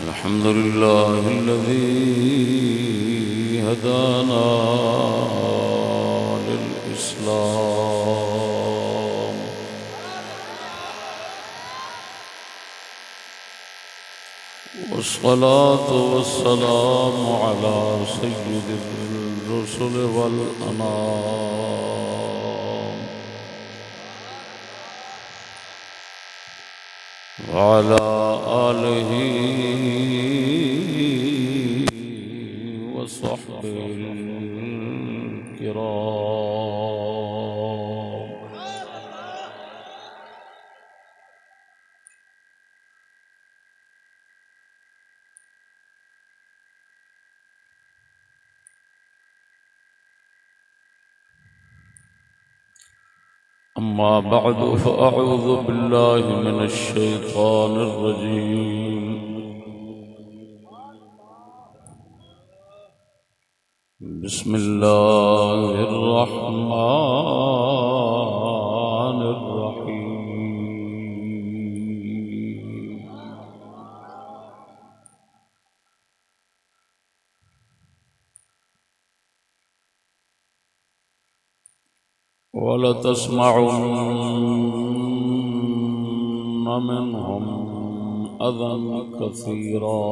الحمد لله الذي هدانا للإسلام والصلاة والسلام على سيد الرسل والأنام وعلى آله وصحبه الكرام. أما بعد فأعوذ بالله من الشيطان الرجيم. بسم الله الرحمن الرحيم. ولتسمعن منهم أذى كثيرا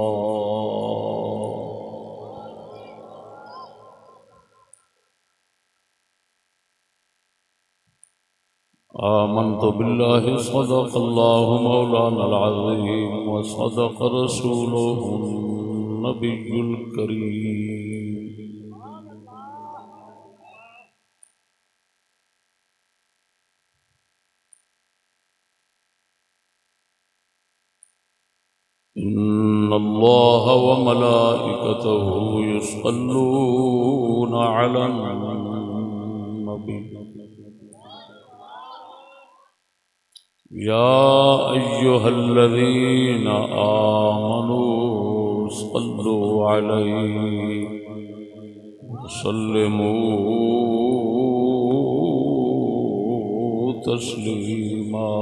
آمنت بالله صدق الله مولانا العظيم وصدق رسوله النبي الكريم. إن الله وملائكته يصلون على النبي يا أيها الذين آمنوا صلوا عليه وسلموا تسليما.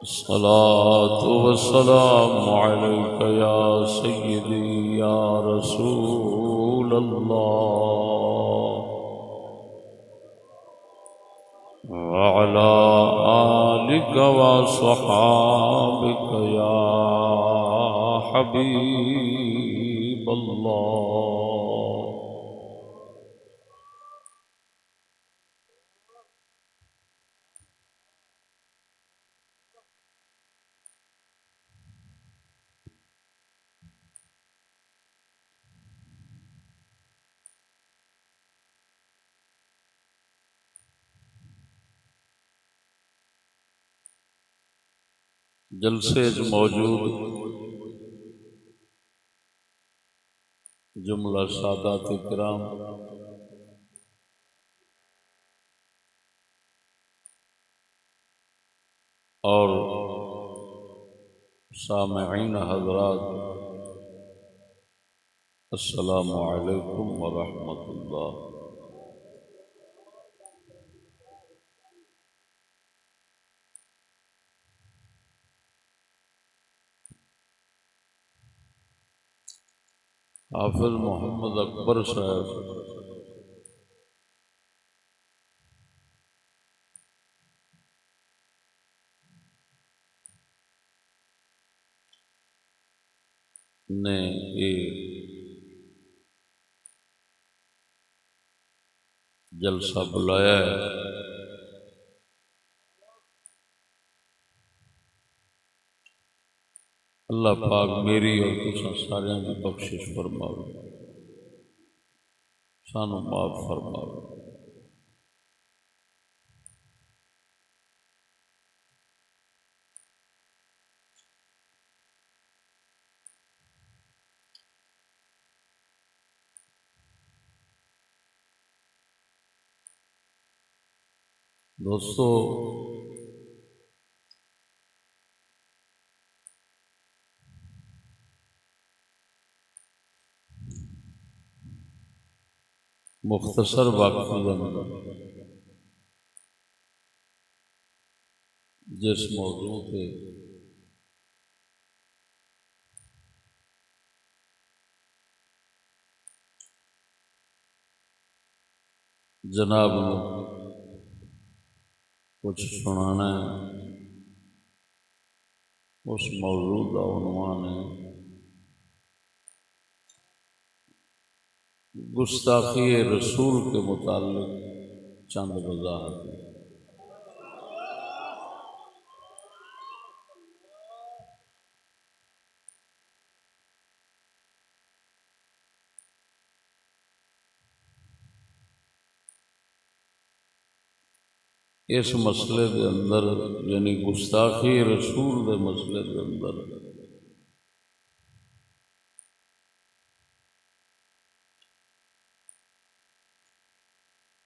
الصلاة والسلام عليك يا سيدي يا رسول الله وعلى آلك وصحابك يا حبيب الله. جلسے موجود جملہ سادات کرام اور سامعین حضرات، السلام علیکم ورحمۃ اللہ. حافظ محمد اکبر صاحب نے ایک جلسہ بلایا ہے. اللہ پاک میری اور تساں سارے کی بخشش فرماوے، سانو معاف فرماوے. دوستو، مختصر وقت جس موضوع پہ جناب نے کچھ سنانا ہے، اس موضوع کا عنوان ہے گستاخی رسول کے متعلق چند وضاحت۔ اس مسئلے کے اندر یعنی گستاخی رسول کے مسئلے کے اندر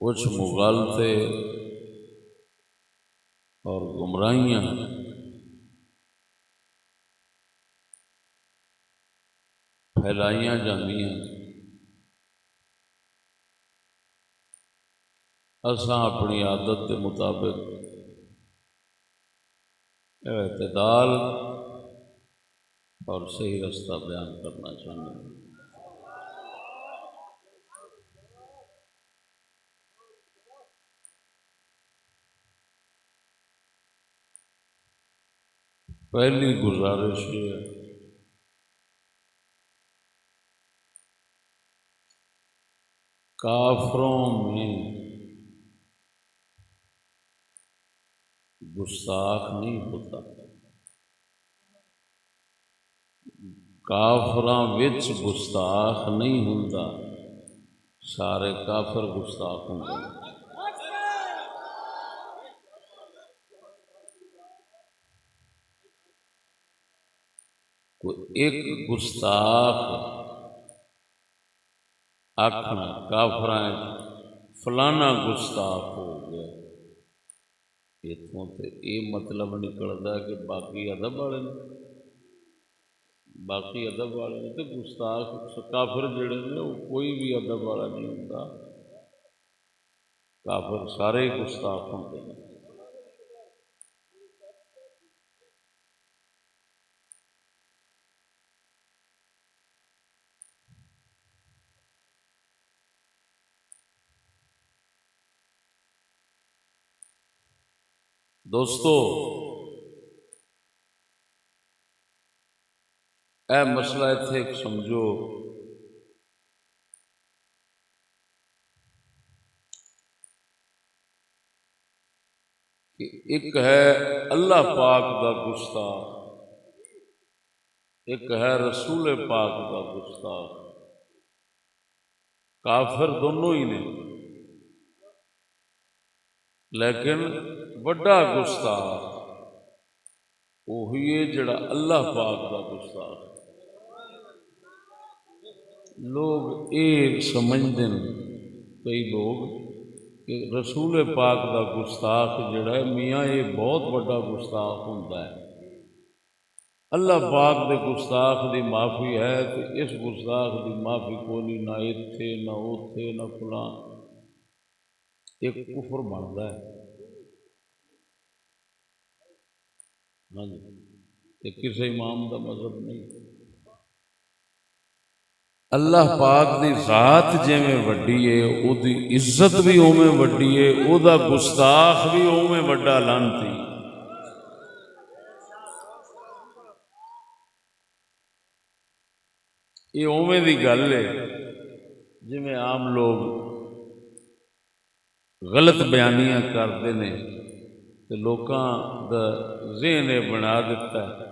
کچھ مغالطے اور گمراہیاں پھیلائیاں جاندیاں، اساں اپنی عادت کے مطابق اعتدال اور صحیح رستہ بیان کرنا چاہتے ہیں۔ پہلی گزارش یہ ہے کافروں میں گستاخ نہیں ہوتا، کافراں وچ گستاخ نہیں ہوتا، سارے کافر گستاخ ہوندے ہیں۔ کوئی ایک گستاخ آکھنا کافراں فلانا گستاخ ہو گیا، اتوں تے یہ مطلب نکلتا ہے کہ باقی ادب والے نے، باقی ادب والے نے تو گستاخ کافر جڑے نے وہ کوئی بھی ادب والا نہیں ہوتا، کافر سارے ہی گستاخ ہوتے ہیں۔ دوستو اے مسئلہ اتنے ایک سمجھو کہ ایک ہے اللہ پاک دا گستاخ، ایک ہے رسول پاک دا گستاخ، کافر دونوں ہی نے، لیکن بڑا گستاخ وہی ہے جڑا اللہ پاک دا گستاخ۔ لوگ یہ سمجھتے ہیں کئی لوگ کہ رسول پاک دا گستاخ جڑا ہے میاں یہ بہت بڑا گستاخ ہوتا ہے، اللہ پاک دے گستاخ دی معافی ہے تو اس گستاخ دی معافی کو نہیں، نہ اتھے نہ اوتھے نہ فلاں، ایک کفر بنتا ہے۔ ہاں جی، یہ کسی امام دا مذہب نہیں۔ اللہ پاک دی ذات جویں وڈی ہے او دی عزت بھی اوویں وڈی ہے، او دا گستاخ بھی اوویں وڈا لعنتی۔ یہ اوویں دی گل ہے جویں عام لوگ غلط بیانیاں کرتے ہیں تو لوکاں دا ذہن یہ بنا دیتا ہے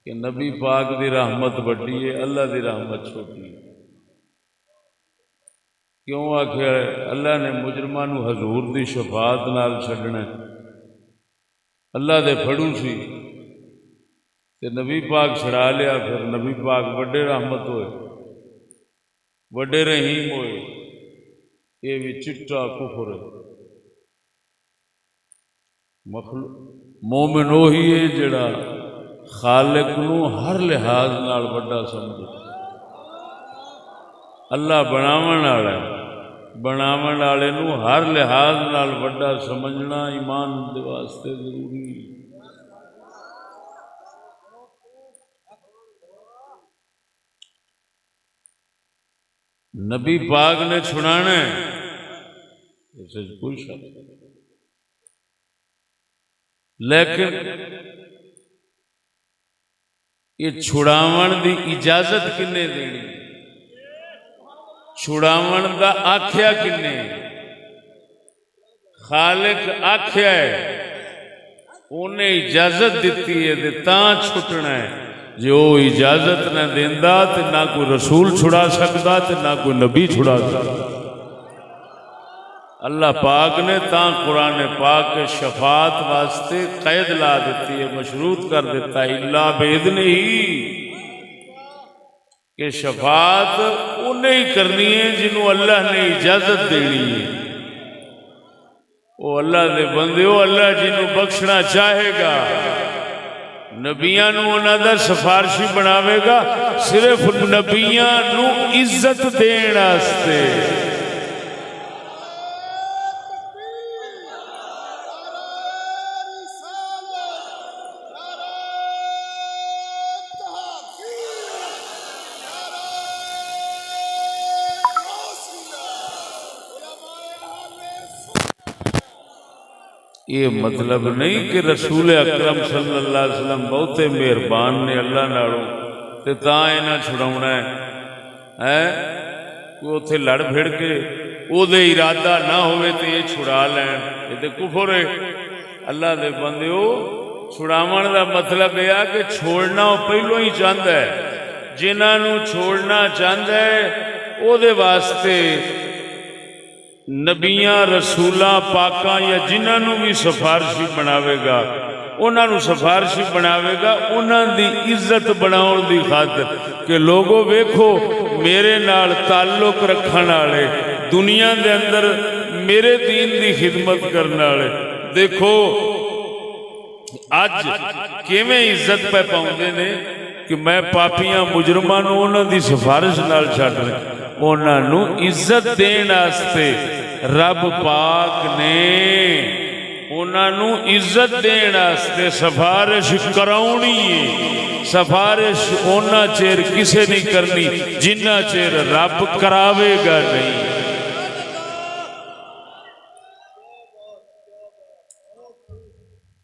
کہ نبی پاک دی رحمت وڈی ہے، اللہ دی رحمت چھوٹی ہے۔ کیوں آخیا اللہ نے مجرماں نو حضور دی شفاعت نال چھڈنا، اللہ دے پھڑو سی تے نبی پاک چھڑا لیا، پھر نبی پاک وڈے رحمت ہوئے، وڈے رحیم ہوئے، یہ بھی چٹا کفر ہے۔ مومن وہی ہے جڑا خالق نو ہر لحاظ نال وڈا سمجھے، اللہ بناون والا ہے، بناون والے نو ہر لحاظ نال وڈا سمجھنا ایمان دے واسطے ضروری ہے۔ نبی پاک نے چھڑانا ہے، اس سے کوئی شک نہیں، لیکن یہ چھڑاون دی اجازت کنے دینی؟ چھڑاون دا آکھیا کنے؟ خالق آکھیا ہے، انہیں اجازت دیتی ہے تے تاں چھٹنا ہے۔ جو اجازت نہ دیندا تے نہ کوئی رسول چھڑا سکتا تے نہ کوئی نبی چھڑا سکتا۔ اللہ پاک نے تاں قرآن پاک کے شفاعت واسطے قید لا دیتی ہے، مشروط کر دیتا ہے الا باذنہ ہی، کہ شفاعت انہیں ہی کرنی ہے جنہوں اللہ نے اجازت دینی ہے۔ وہ اللہ دے بندے ہو، اللہ جنہوں بخشنا چاہے گا، نبیاں نو انہاں دا سفارشی بناوے گا، صرف نبیاں نو عزت دین واسطے۔ یہ مطلب نہیں کہ رسول اکرم صلی اللہ علیہ وسلم بہتے مہربان نے اللہ نالوں تے تاں انہاں چھڑاونا ہے، کوئی اتھے لڑ بھڑ کے او دے ارادہ نہ ہوئے تے یہ چھڑا لین، یہ تے کفر ہے۔ اللہ دے بندے ہو، چھڑاون دا مطلب یہ ہے کہ چھوڑنا وہ پہلو ہی چاہتا ہے، جنہاں نو چھوڑنا چاہتا ہے او دے واسطے نبیاں رسولاں پاکاں یا جنہاں نو بھی سفارشی بناوے گا، انہاں نو سفارشی بناوے گا انہاں دی عزت بناؤن دی خاطر کہ لوگو ویکھو میرے نال تعلق رکھن والے، دنیا دے اندر میرے دین دی خدمت کرنے والے دیکھو اج کیویں عزت پہ پاؤندے نے کہ میں پاپیاں مجرماں نو انہاں دی سفارش نال چھڈ رہے، انہاں نو عزت دین واسطے رب پاک نے انہاں نو عزت دین واسطے سفارش کراؤنی ہے۔ سفارش اونا چیر کسے نہیں کرنی جنہ چیر رب کراوے گا نہیں۔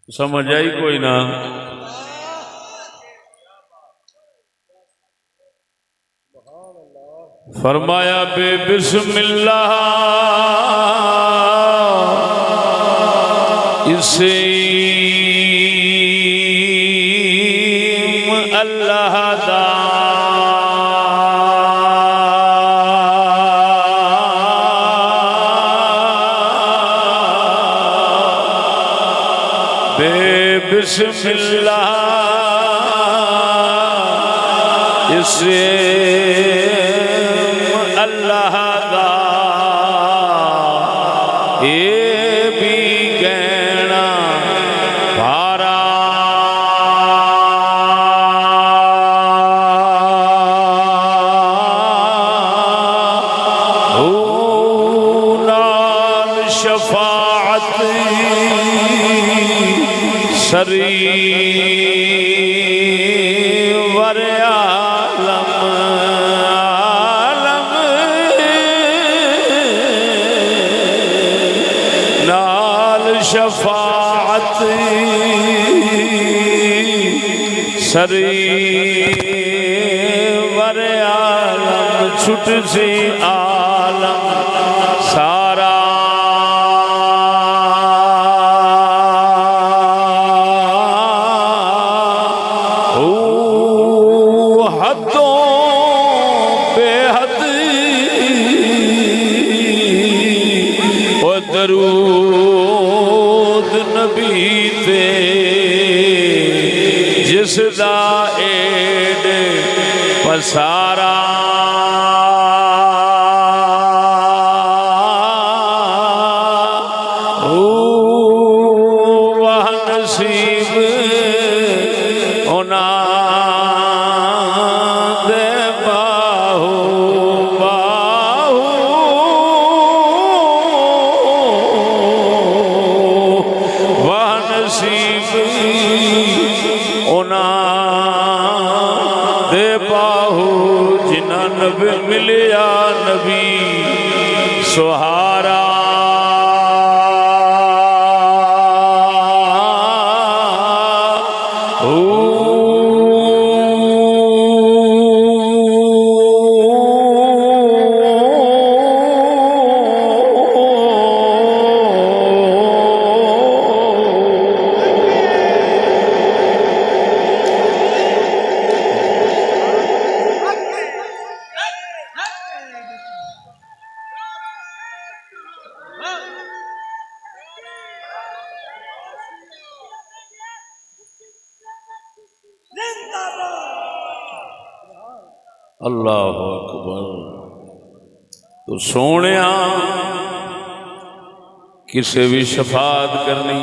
سمجھ آئی کوئی نہ؟ فرمایا بے بسم اللہ اسم اللہ دا بے بسم اللہ اسم اللہ دا اے بھی کہنا پارا نال شفاعت سری ور عالم شفاعت سری ور عالم چھٹ سے عالم سارا حدوں بے حد و درود نبی تے جس دا ایڈ پسارا وہ نصیب ہونا دے باہو دے باہو جن سہارا اللہ اکبر۔ تو سونیا کسے بھی شفاعت کرنی،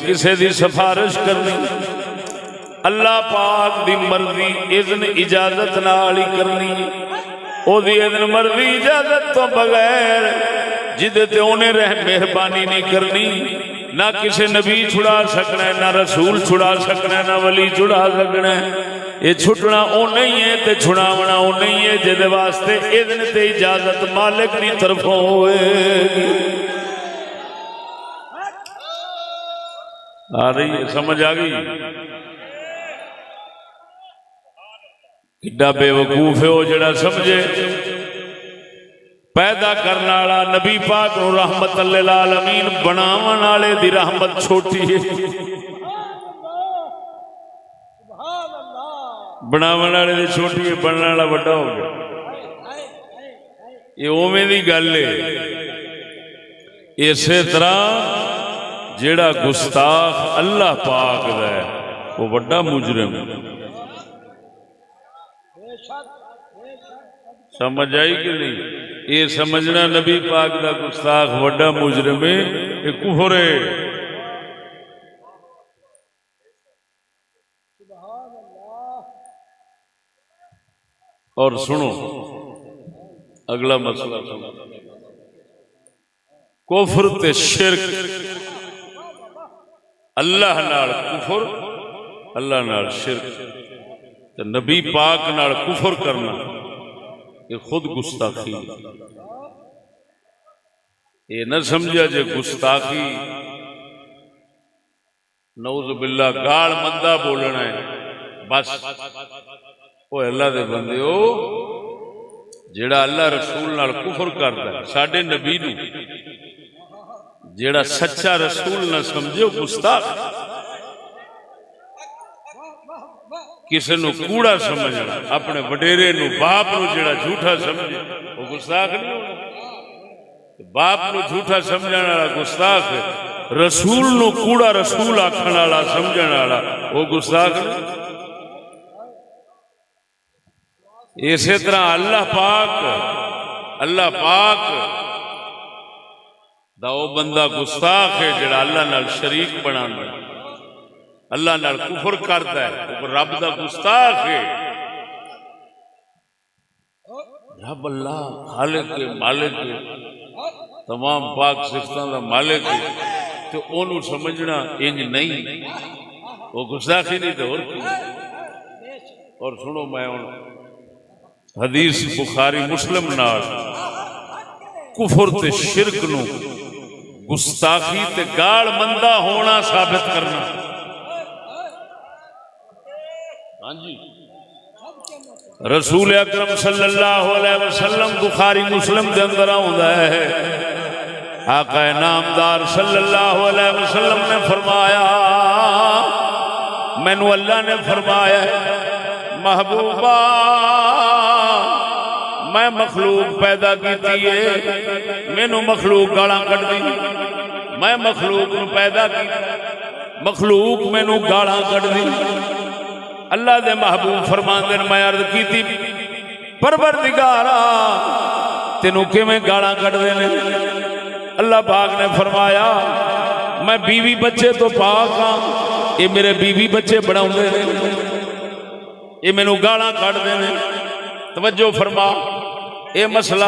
کسے دی سفارش کرنی، اللہ پاک دی مرضی اذن اجازت نال ہی کرنی، او دی اذن مرضی اجازت تو بغیر جدے تے انہیں مہربانی نہیں کرنی، نہ کسے نبی چھڑا سکنا ہے، نہ رسول چھڑا سکنا ہے، نہ ولی چھڑا سکنا ہے۔ یہ چھٹنا او نہیں ہے تے چھڑاونا او نہیں ہے جدے واسطے اذن تے اجازت مالک دی طرفوں ہوئے گی۔ آ رہی ہے سمجھ آ گئی؟ کڈا بے وقوف ہے وہ جڑا سمجھے پیدا کرنے والا نبی پاک نو رحمت للعالمین بناون والے دی رحمت چھوٹی ہے، بناون والے دی چھوٹی ہے، بننے والا بڑا ہو گیا۔ یہ اوویں دی گل ہے۔ اسی طرح جیڑا گستاخ اللہ پاک دا ہے وہ بڑا مجرم ہے۔ سمجھ آئی کہ نہیں؟ یہ سمجھنا نبی پاک دا گستاخ بڑا مجرم ہے، یہ کفر ہے۔ اور سنو اگلا مسئلہ سنو، کفر تے شرک، اللہ نال کفر، اللہ نال شرک تے نبی پاک نال کفر کرنا یہ خود گستاخی۔ یہ نہ سمجھا جے گستاخی نعوذ باللہ گال مندہ بولنا ہے بس۔ وہ اللہ دے بندے ہو جیڑا اللہ رسول نال کفر کردا ہے، ساڈے نبی نو جیڑا سچا رسول نہ سمجھے گستاخ۔ کسے نو کوڑا سمجھنا، اپنے وڈیرے نو باپ نو جیڑا جھوٹا سمجھے وہ گستاخ نہیں ہونا۔ باپ نو جھوٹا سمجھنے والا گستاخ ہے، رسول نو کوڑا رسول آکھن والا سمجھن والا وہ گستاخ نہیں۔ اسی طرح اللہ پاک دا وہ بندہ گستاخ ہے جڑا اللہ نال شریک بنانا، اللہ نال کفر کرتا ہے، وہ رب دا گستاخ ہے۔ رب اللہ خالق ہے، مالک ہے، تمام پاک صفتاں دا مالک ہے، تو انہوں سمجھنا انج نہیں، وہ گستاخی نہیں تو اور کی۔ اور سنو میں حدیث بخاری مسلم نال کفر تے شرک نو گستاخی تے گال مندہ ہونا ثابت کرنا۔ ہاں جی، رسول اکرم صلی اللہ علیہ وسلم بخاری مسلم دے اندر آوندا ہے، آقا نامدار صلی اللہ علیہ وسلم نے فرمایا، مینوں اللہ نے فرمایا محبوبہ میں مخلوق پیدا کیتی ہے، مینوں مخلوق گالاں کٹ دی، میں مخلوق نو پیدا کی، مخلوق مینوں گالاں کٹ دی۔ اللہ دے محبوب فرماندے نے میں عرض کیتی پروردگارا تینوں کیویں گالاں کٹ دے نے؟ اللہ پاک نے فرمایا میں بیوی بچے تو پاک ہاں، یہ میرے بیوی بچے بناؤندے نے، یہ مینوں گالاں کٹ دے نے۔ توجہ فرما، یہ مسئلہ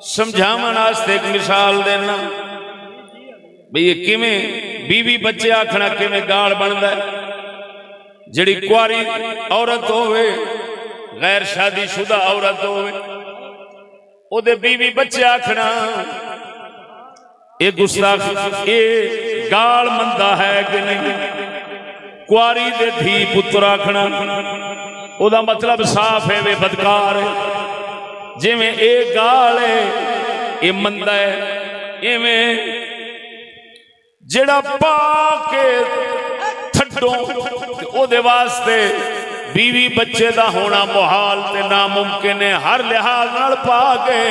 سمجھاون واسطے ایک مثال دینا بھئی یہ کیویں بیوی بچے آکھنا کیویں گال بندا ہے۔ جڑی کواری عورت ہوئے، غیر شادی شدہ عورت ہوئے، او دے بیوی بچے آکھنا اے گستاخ اے گال مندہ ہے کہ نہیں. کواری دے دھی پتر آکھنا او دا مطلب صاف ہے وے بدکار ہے. جی میں اے گال ہے اے مندہ ہے ایویں جڑا پا کے تھڈوں او دے واسطے بیوی بچے دا ہونا محال تے ناممکن ہے. ہر لحاظ نال پا کے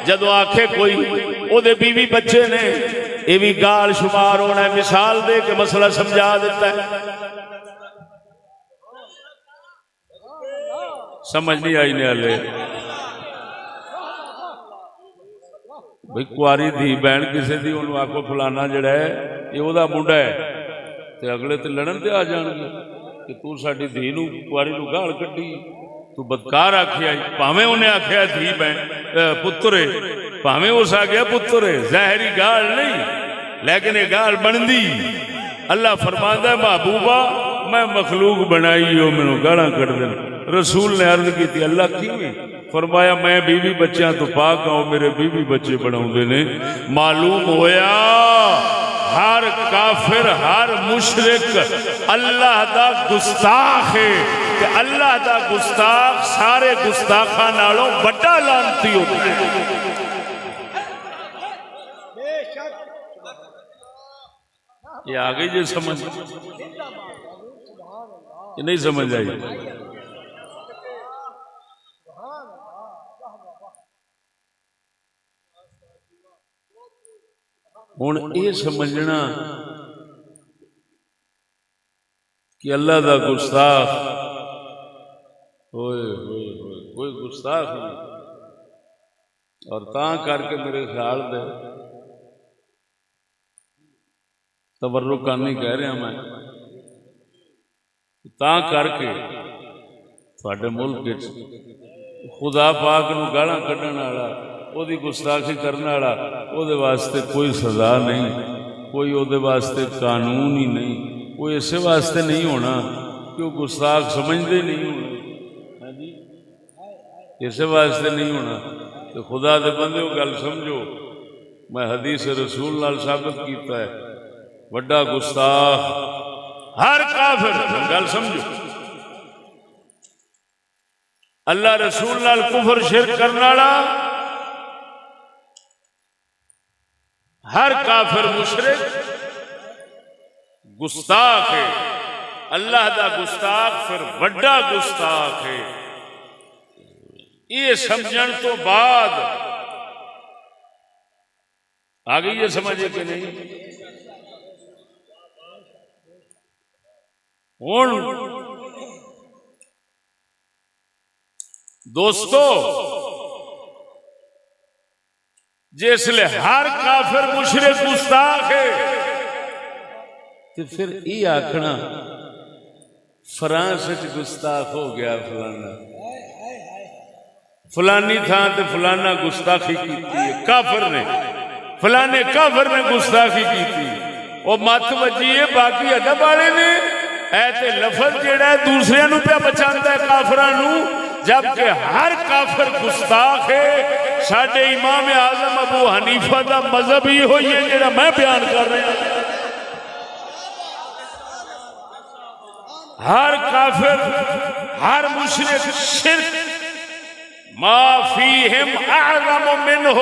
جدو آکھے کوئی او دے بیوی بچے نے یہ بھی گال شمار ہونا ہے. مثال دے کے مسئلہ سمجھا دیتا ہے. سمجھ نہیں آئی نے ہلے بھئی کواری دھی بہن کسی دی انہوں آکو فلانا جڑا ہے یہ او دا منڈا ہے تے اگلے تے لڑن تے آ جان گے کہ تو ساڈی دھی نو کواری نو گال کڈی تو بدکار آکھیا. پاویں انہیں آکھیا دھی بہن پتر ہے پاویں اس آ گیا پتر ہے ظاہری گال نہیں لیکن یہ گال بندی. اللہ فرماندا ہے محبوبہ میں مخلوق بنائی ہو مینوں گالاں کڈ دین. رسول نے عرض کی تھی اللہ کیویں؟ فرمایا میں بیوی بچیاں تو پاک ہوں میرے بیوی بچے بناؤندے نے. معلوم ہویا ہر کافر ہر مشرک اللہ دا گستاخ ہے کہ اللہ دا گستاخ سارے گستاخاں نالوں بڑا لعنتی ہوتا ہے. یہ آگئی جو سمجھ یہ نہیں سمجھ آئی. ہن یہ سمجھنا کہ اللہ دا گستاخ ہوئے ہوئے ہوئے کوئی گستاخ نہیں. اور تاں کر کے میرے خیال دے تبرک نہیں کہہ رہا میں تاں کر کے تھوڑے ملک خدا پاک نو گالاں کڈن والا او دی گستاخی کرنے والا او دے واسطے کوئی سزا نہیں کوئی او دے واسطے قانون ہی نہیں. وہ اسے واسطے نہیں ہونا کہ وہ گستاخ سمجھتے نہیں ہونا جی اسے واسطے نہیں ہونا. تو خدا دے بندے وہ گل سمجھو میں حدیث رسول نال ثابت کیتا ہے وڈا گستاخ ہر کافر گل سمجھو اللہ رسول نال کفر شرک کرنے والا ہر کافر مشرک گستاخ ہے. اللہ دا گستاخ پھر بڑا گستاخ ہے. یہ سمجھن تو بعد آگے یہ سمجھے کہ نہیں. دوستو جس لئے ہر کافر مشرک گستاخ ہے تو پھر یہ آکھنا فرانس وچ گستاخ ہو گیا فلانا فلانی تھان تے فلانا گستاخی کیتی ہے کافر نے فلانے کافر نے گستاخی کیتی وہ مت وجیے باقی ادب والے نے اے تے لفظ جیڑا ہے دوسرے نو پہ بچاندا ہے کافراں نو جبکہ ہر کافر گستاخ ہے. ساڈے امام اعظم ابو حنیفہ دا مذہب ہی ہوئی ہے جڑا میں بیان کر رہا ہوں. ہر کافر ہر مشرک شرک ما فیہم اعظم منہ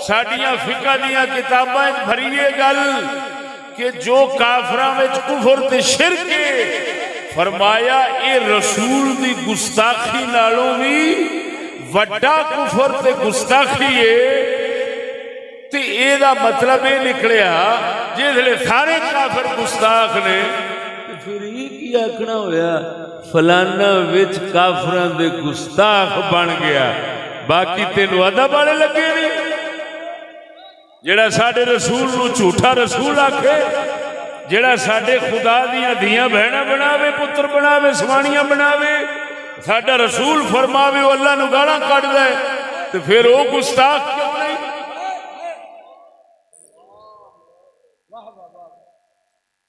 ساڈیاں فقہ دیاں کتاباں بھریے گل کہ جو کافراں وچ کفر تے شرک ہے فرمایا اے رسول دی گستاخی نالوں بھی وڈا کفر تے گستاخی ہے. تے اے دا مطلب یہ نکلیا جسے سارے کافر گستاخ نے پھر یہ کی آکھنا ہویا فلانا وچ کافراں دے گستاخ بن گیا باقی تینوں ادب والے لگے نہیں. جڑا ساڈے رسول نو جھوٹا رسول آکھے جڑا ساڈے خدا دیاں دھیاں بہناں بناوے پتر بناوے سوانیاں بناوے ساڈا رسول فرماوے وہ اللہ نو گالاں کڈ دے تے پھر وہ گستاخ کیوں نہیں.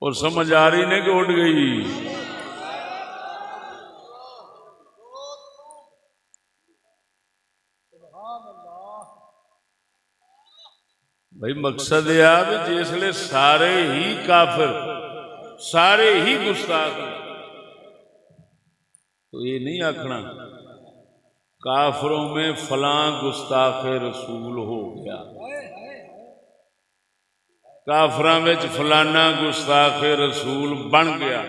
اور سمجھ آ رہی نہیں کہ اٹھ گئی. بھائی مقصد یہ ہے کہ جسلے سارے ہی کافر سارے ہی گستاخ تو یہ نہیں آکھنا کافروں میں فلاں گستاخ رسول ہو گیا، کافراں وچ فلانا گستاخ رسول بن گیا۔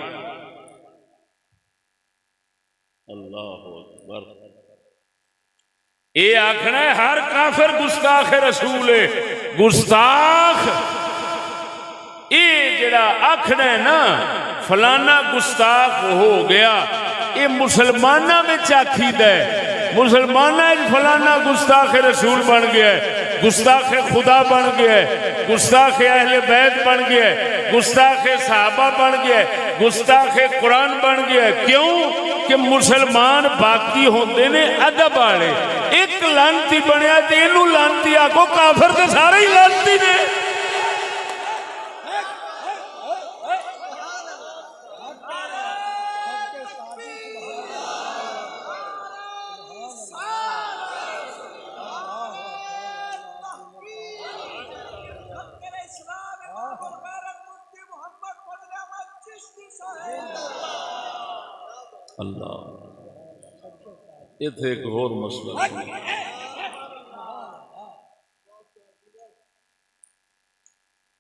اللہ اکبر، یہ آخنا ہے ہر کافر گستاخ رسول ہے۔ گستاخ یہ جڑا آخنا ہے نا فلانا گستاخ ہو گیا، یہ مسلمانوں میں آخیدا ہے، مسلمانوں فلانا گستاخ رسول بن گیا ہے، گستاخ خدا بن گیا ہے، گستاخ اہل بیت بن گیا ہے، گستاخ صحابہ بن گیا ہے، گستاخ قرآن بن گیا ہے۔ کیوں کہ مسلمان باقی ہوندے نے ادب والے، ایک لانتی بنیا تے اینو لانتی آکو، کافر تے سارے ہی لانتی نے۔ اللہ اتنے ایک اور مسئلہ سنو،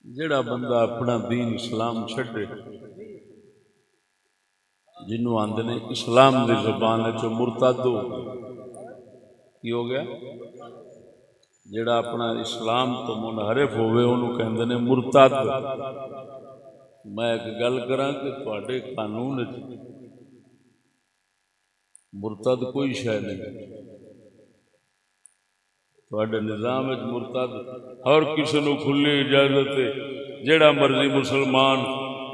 جڑا بندہ اپنا دین اسلام چھڈے، جنوں آندے نے اسلام دی زبان چ مرتد ہو کی ہو گیا، جڑا اپنا اسلام تو منحرف ہوئے انہوں کہندے نے مرتد۔ میں ایک گل کراں کہ تواڈے قانون مرتد کوئی شے نہیں، تواڈے نظام وچ مرتد اور کسی نو کھلی اجازت ہے، جیڑا مرضی مسلمان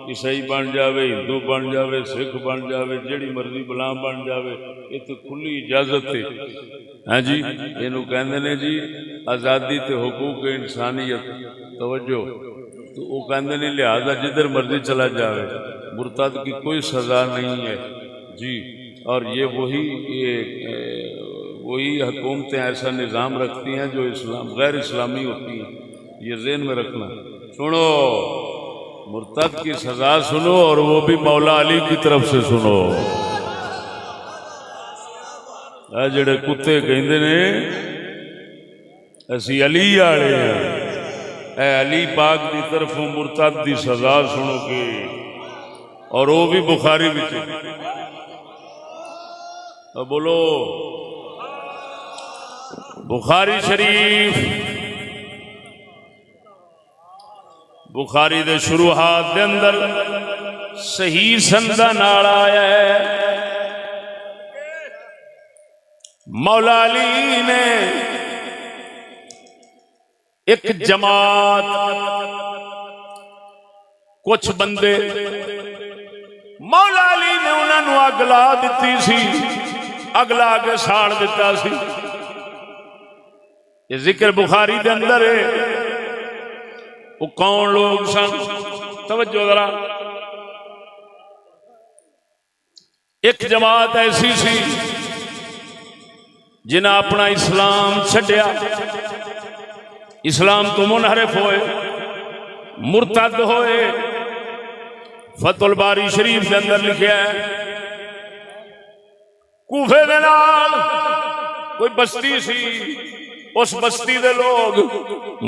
عیسائی بن جاوے، ہندو بن جاوے، سکھ بن جاوے، جیڑی مرضی بلا بن جاوے، یہ تو کھلی اجازت ہے۔ ہاں جی، اینو کہندے نے جی آزادی تے حقوق انسانیت، توجہ، تو وہ کہندے نے لہذا جدھر مرضی چلا جاوے، مرتد کی کوئی سزا نہیں ہے جی۔ اور یہ وہی حکومتیں ایسا نظام رکھتی ہیں جو اسلام غیر اسلامی ہوتی ہیں، یہ ذہن میں رکھنا۔ سنو مرتد کی سزا سنو، اور وہ بھی مولا علی کی طرف سے سنو۔ اے جڑے کتے کہندے نے اسی علی والے ہیں، اے علی پاک کی طرف مرتد کی سزا سنو گے، اور وہ بھی بخاری وچ۔ بولو بخاری شریف، بخاری دے شروحات دے اندر صحیح سنداں نال آیا ہے، مولا علی نے ایک جماعت کچھ بندے مولا علی نے انہاں نو اگلا دتی سی، اگلا کے ساڑ دیتا سی۔ یہ ذکر بخاری دے اندر ہے۔ وہ کون لوگ سن؟ توجہ ذرا، ایک جماعت ایسی سی جنہیں اپنا اسلام چھڈیا، اسلام تو منحرف ہوئے، مرتد ہوئے۔ فتح الباری شریف کے اندر لکھیا ہے کوفے دے نال کوئی بستی سی، اس بستی دے لوگ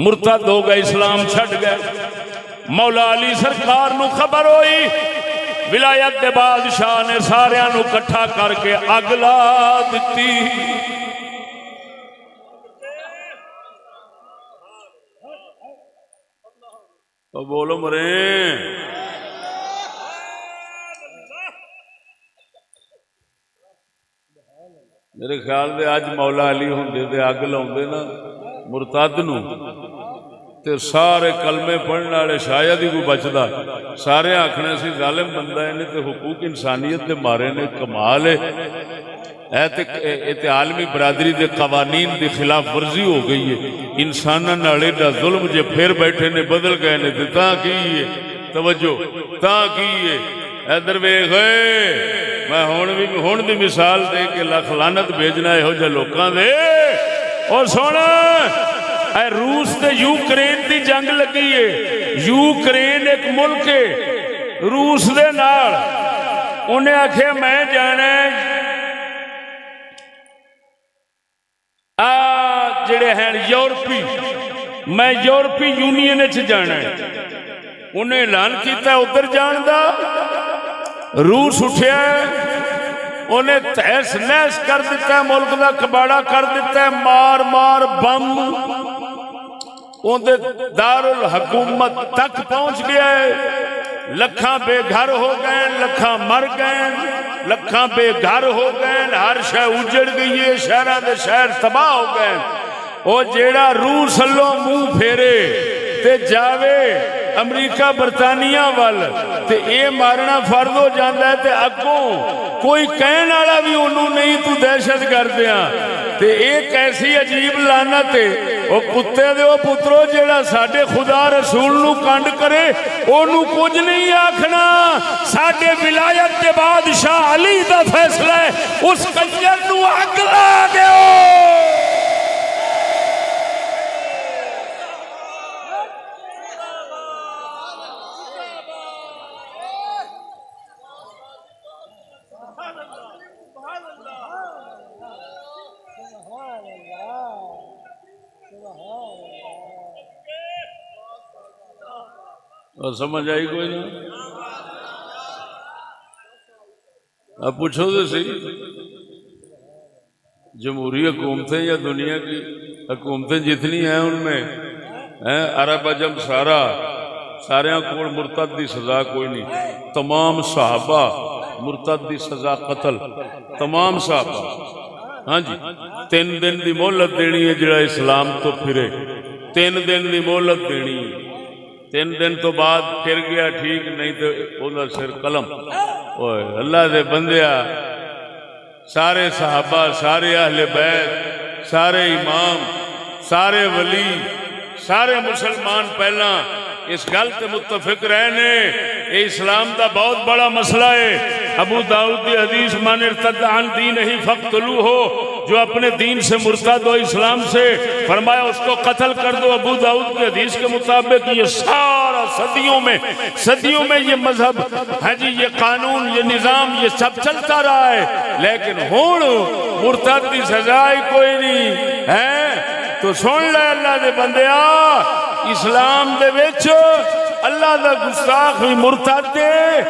مرتد ہو گئے، اسلام چھڈ گئے۔ مولا علی سرکار نو خبر ہوئی، ولایت دے بادشاہ نے سارے نو کٹھا کر کے اگ لا دتی۔ تو بولو مرے، میرے خیال دے اج مولا علی ہوندے تے اگ لاؤندے نا مرتد نو، تے سارے کلمے پڑھنے والے شاید ہی کوئی بچدا، سارے آکھنے سی ظالم بندہ ہے نے تے حقوق انسانیت دے مارے نے، کمال ہے اے تے عالمی برادری دے قوانین دی خلاف ورزی ہو گئی ہے، انساناں نال ایڈا ظلم جے پھر بیٹھے نے بدل گئے نے تے تاں کی ہے، توجہ تاں کی ہے۔ ادھر ویکھ میں ہن بھی مثال دے کے لکھ لعنت بھیجنا یہو جے لوکاں دے۔ او سن اے روس تے یوکرین دی جنگ لگی ہے. یوکرین ایک ملک ہے روس دے نال. انہیں آخیا میں جانا جڑے ہیں یورپی، میں یورپی یونین جانا ہے. انہیں اعلان کیتا ادھر جان دا. روس اٹھیا انہیں تہس نہس کر دیتا ہے، ملک دا کباڑا کر دیتا ہے، مار مار بم اندر دارالحکومت تک پہنچ گیا ہے. لکھاں بے گھر ہو گئے، لکھاں مر گئے، لکھاں بے گھر ہو گئے، ہر شے اجڑ گئی ہے، شہراں دے شہر تباہ ہو گئے. او جیڑا روس اللہ منہ پھیرے تے جاوے امریکہ برطانیہ وال تے اے مارنا فرض ہو جاندہ ہے. تے اگوں کوئی کہن والا بھی انہوں نہیں تو دہشت گردیاں. تے ایک ایسی عجیب لعنت ہے او کتے دے او پترو جیڑا ساڈے خدا رسول نو کنڈ کرے اونوں کچھ نہیں آکھنا. ساڈے ولایت دے بادشاہ علی دا فیصلہ ہے اس کنجر نو اگ لا دیو. اور سمجھ آئی کوئی نا؟ اب پوچھو تو صحیح، جمہوری حکومتیں یا دنیا کی حکومتیں جتنی ہیں ان میں عرب عجم سارے کو مرتد دی سزا کوئی نہیں. تمام صحابہ مرتد دی سزا قتل، تمام صحابہ. ہاں جی 3 دن دی مہلت دینی ہے جڑا اسلام تو پھرے، 3 دن دی مہلت دینی ہے. 3 دن تو بعد پھر گیا ٹھیک، نہیں تو اولا سر قلم. اوہ اللہ دے بندیا، سارے صحابہ، سارے اہل بیت، سارے امام، سارے ولی، سارے مسلمان پہلا اس گل تے متفق رہنے. اے اسلام دا بہت بڑا مسئلہ ہے. ابو داؤد دی حدیث من ارتد عن دینہ فاقتلوہ، جو اپنے دین سے مرتد ہو اسلام سے، فرمایا اس کو قتل کر دو. ابو داؤد کی حدیث کے مطابق یہ سارا صدیوں میں یہ مذہب ہے جی، یہ قانون، یہ نظام، یہ سب چلتا رہا ہے. لیکن ہون مرتد کی سزا ہی کوئی نہیں ہے. تو سن لے اللہ دے بندیا، اسلام دے وچ اللہ دا گستاخ بھی مرتد دے.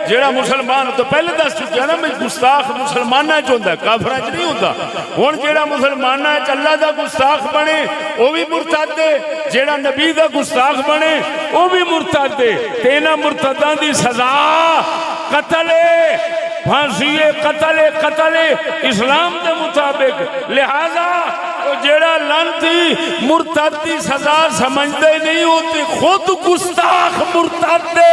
جیڑا مسلمان تو پہلے دس چکیا نا میں گستاخ مسلمانہ چاہتا ہے، کافرہ چ نہیں ہوتا. ہن جیڑا مسلمانہ اللہ دا گستاخ بنے وہ بھی مرتد دے، جیڑا نبی دا گستاخ بنے وہ بھی مرتد دے. تینا مرتداں دی سزا قتل ہے، پھانسی ہے، قتل ہے اسلام دے مطابق. لہذا جیڑا لانتی مرتد دی سزا سمجھتے نہیں ہوتے، خود گستاخ مرتد دے.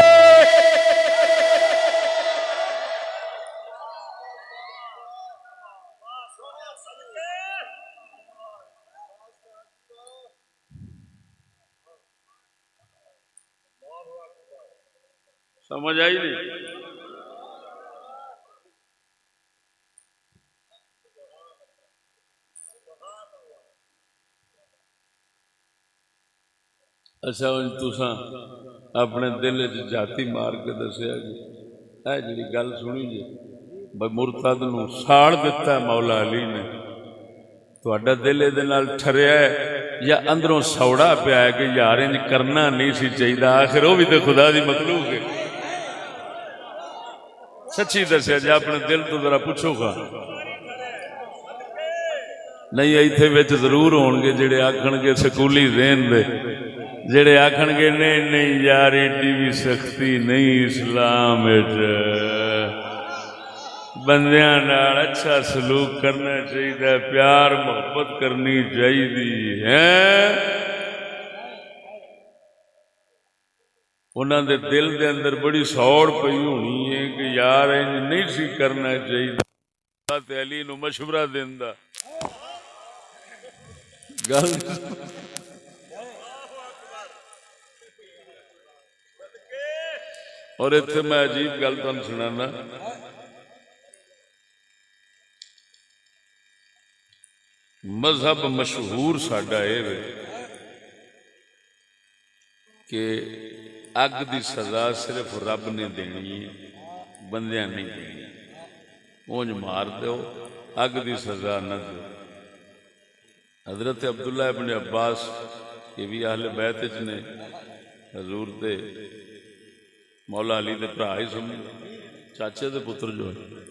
سمجھ آئی نہیں؟ اچھا تساں اپنے دل جاتی مار کے دسیا جی اے جی گل سنی جی بھائی مرتد نو ساڑ دیتا ہے مولا علی نے، تہاڈا دل یہ ٹھریا ہے یا اندروں سوڑا پیا ہے کہ یار انج کرنا نہیں سی چاہیے؟ آخر وہ بھی تو خدا دی مخلوق ہے. سچی دسیا جی اپنے دل تو ذرا پوچھو گا. نہیں ایتھے وچ ضرور ہون گے جڑے آکھن گے سکولی ذہن دے، جڑے آکھن گے نہیں یار ایڈی بھی سختی نہیں اسلام بندیاں نال اچھا سلوک کرنا چاہیے، پیار محبت کرنی چاہیے. انہاں دے دل دے اندر بڑی سوڑ پئی ہونی ہے کہ یار انج نہیں سی کرنا چاہیے. حضرت علی نو مشورہ دیندا گل اور اتنے میں عجیب گل تمہیں سنانا. مذہب مشہور ساڈا اے وے کہ اگ دی سزا صرف رب نے دینی ہے، بندیاں نہیں دینی، اونج مار دیو، اگ دی سزا نہ دو۔ حضرت عبداللہ ابن عباس یہ بھی اہل بیت وچ نے، حضور دے مولا علی دے بھرا ہی سمجھ، چاچے دے پتر جو ہے،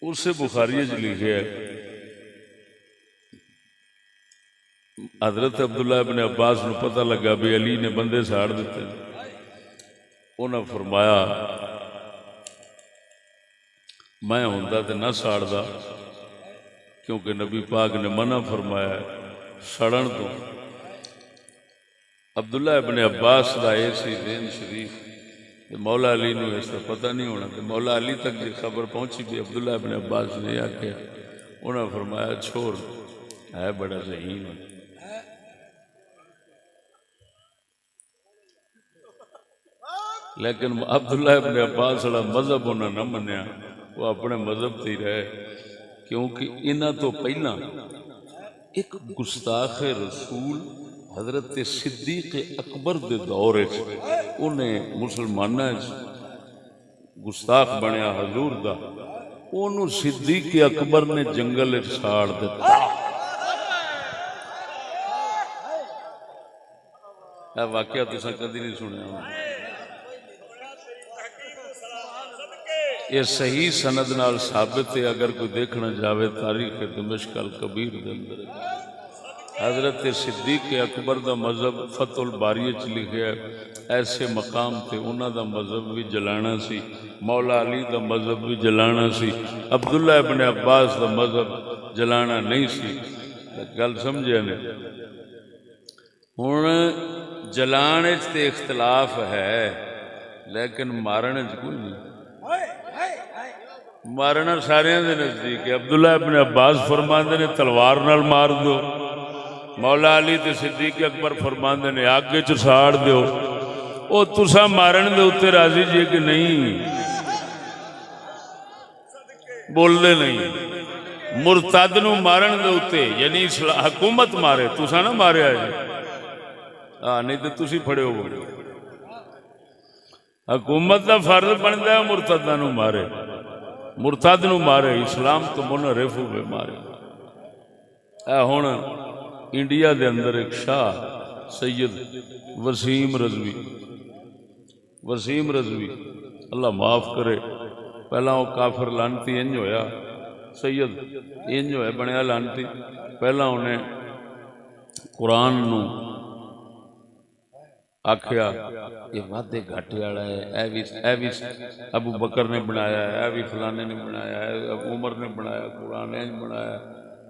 اس سے بخاری وچ لکھیا ہے حضرت عبداللہ ابن عباس نو پتہ لگا بھی علی نے بندے ساڑ دیتے، انہاں فرمایا میں ہوندا تے نہ ساڑدا، کیونکہ نبی پاک نے منع فرمایا ہے سڑن تو۔ عبداللہ ابن عباس دا ایسی ذہن شریف کہ مولا علی نو اس کا پتہ نہیں ہونا، کہ مولا علی تک یہ خبر پہنچی بھی عبداللہ ابن عباس نے آکھیا، انہاں فرمایا چھوڑ، ہے بڑا ذہین ہے۔ لیکن عبداللہ ابن عباس والا مذہب انہوں نے نہ منیا، وہ اپنے مذہب سے ہی رہے، کیونکہ انہاں تو پہلا ایک گستاخ رسول حضرت صدیق اکبر دے دور انہیں مسلمانوں گستاخ بنیا حضور دا، انہوں صدیق اکبر نے جنگل ساڑ دیتا۔ یہ واقعہ تساں کدی نہیں سنیا، یہ صحیح سند نال ثابت ہے، اگر کوئی دیکھنا جاوے تاریخ دمشق الکبیر دے اندر حضرت صدیق اکبر دا مذہب فتح الباری چ لکھیا ہے، ایسے مقام تے انہاں دا مذہب بھی جلانا سی، مولا علی دا مذہب بھی جلانا سی، عبداللہ ابن عباس دا مذہب جلانا نہیں سی۔ گل سمجھے نے؟ ہن جلان وچ تے اختلاف ہے، لیکن مارن وچ کوئی نہیں۔ مارنا سارے دے نزدیک ہے۔ عبداللہ ابن عباس فرماندے نے تلوار نال مار دو، مولا علی تے صدیق اکبر فرماندے نے اگ وچ ساڑ دیو۔ او تساں مارن دے اوتے راضی جی کہ نہیں؟ بول دے نہیں۔ مرتد نو مارن دے اوتے یعنی حکومت مارے، تساں نہ ماریا جی، نہیں تو تسی پھڑے ہو۔ حکومت دا فرض بندا ہے مرتداں نو مارے، مرتد نو مارے، اسلام تو منحرف ہوئے مارے۔ اے ہن انڈیا دے اندر ایک شاہ سید وسیم رضوی اللہ معاف کرے، پہلا وہ کافر لانتی انج ہویا، سید انج ہویا بنیا لانتی۔ پہلا انہیں قرآن نو آکھیا یہ وعدے گھاٹے والا ہے، اے بھی ابو بکر نے بنایا ہے، اے بھی فلانے نے بنایا ہے، عمر نے بنایا، قرآن نے بنایا،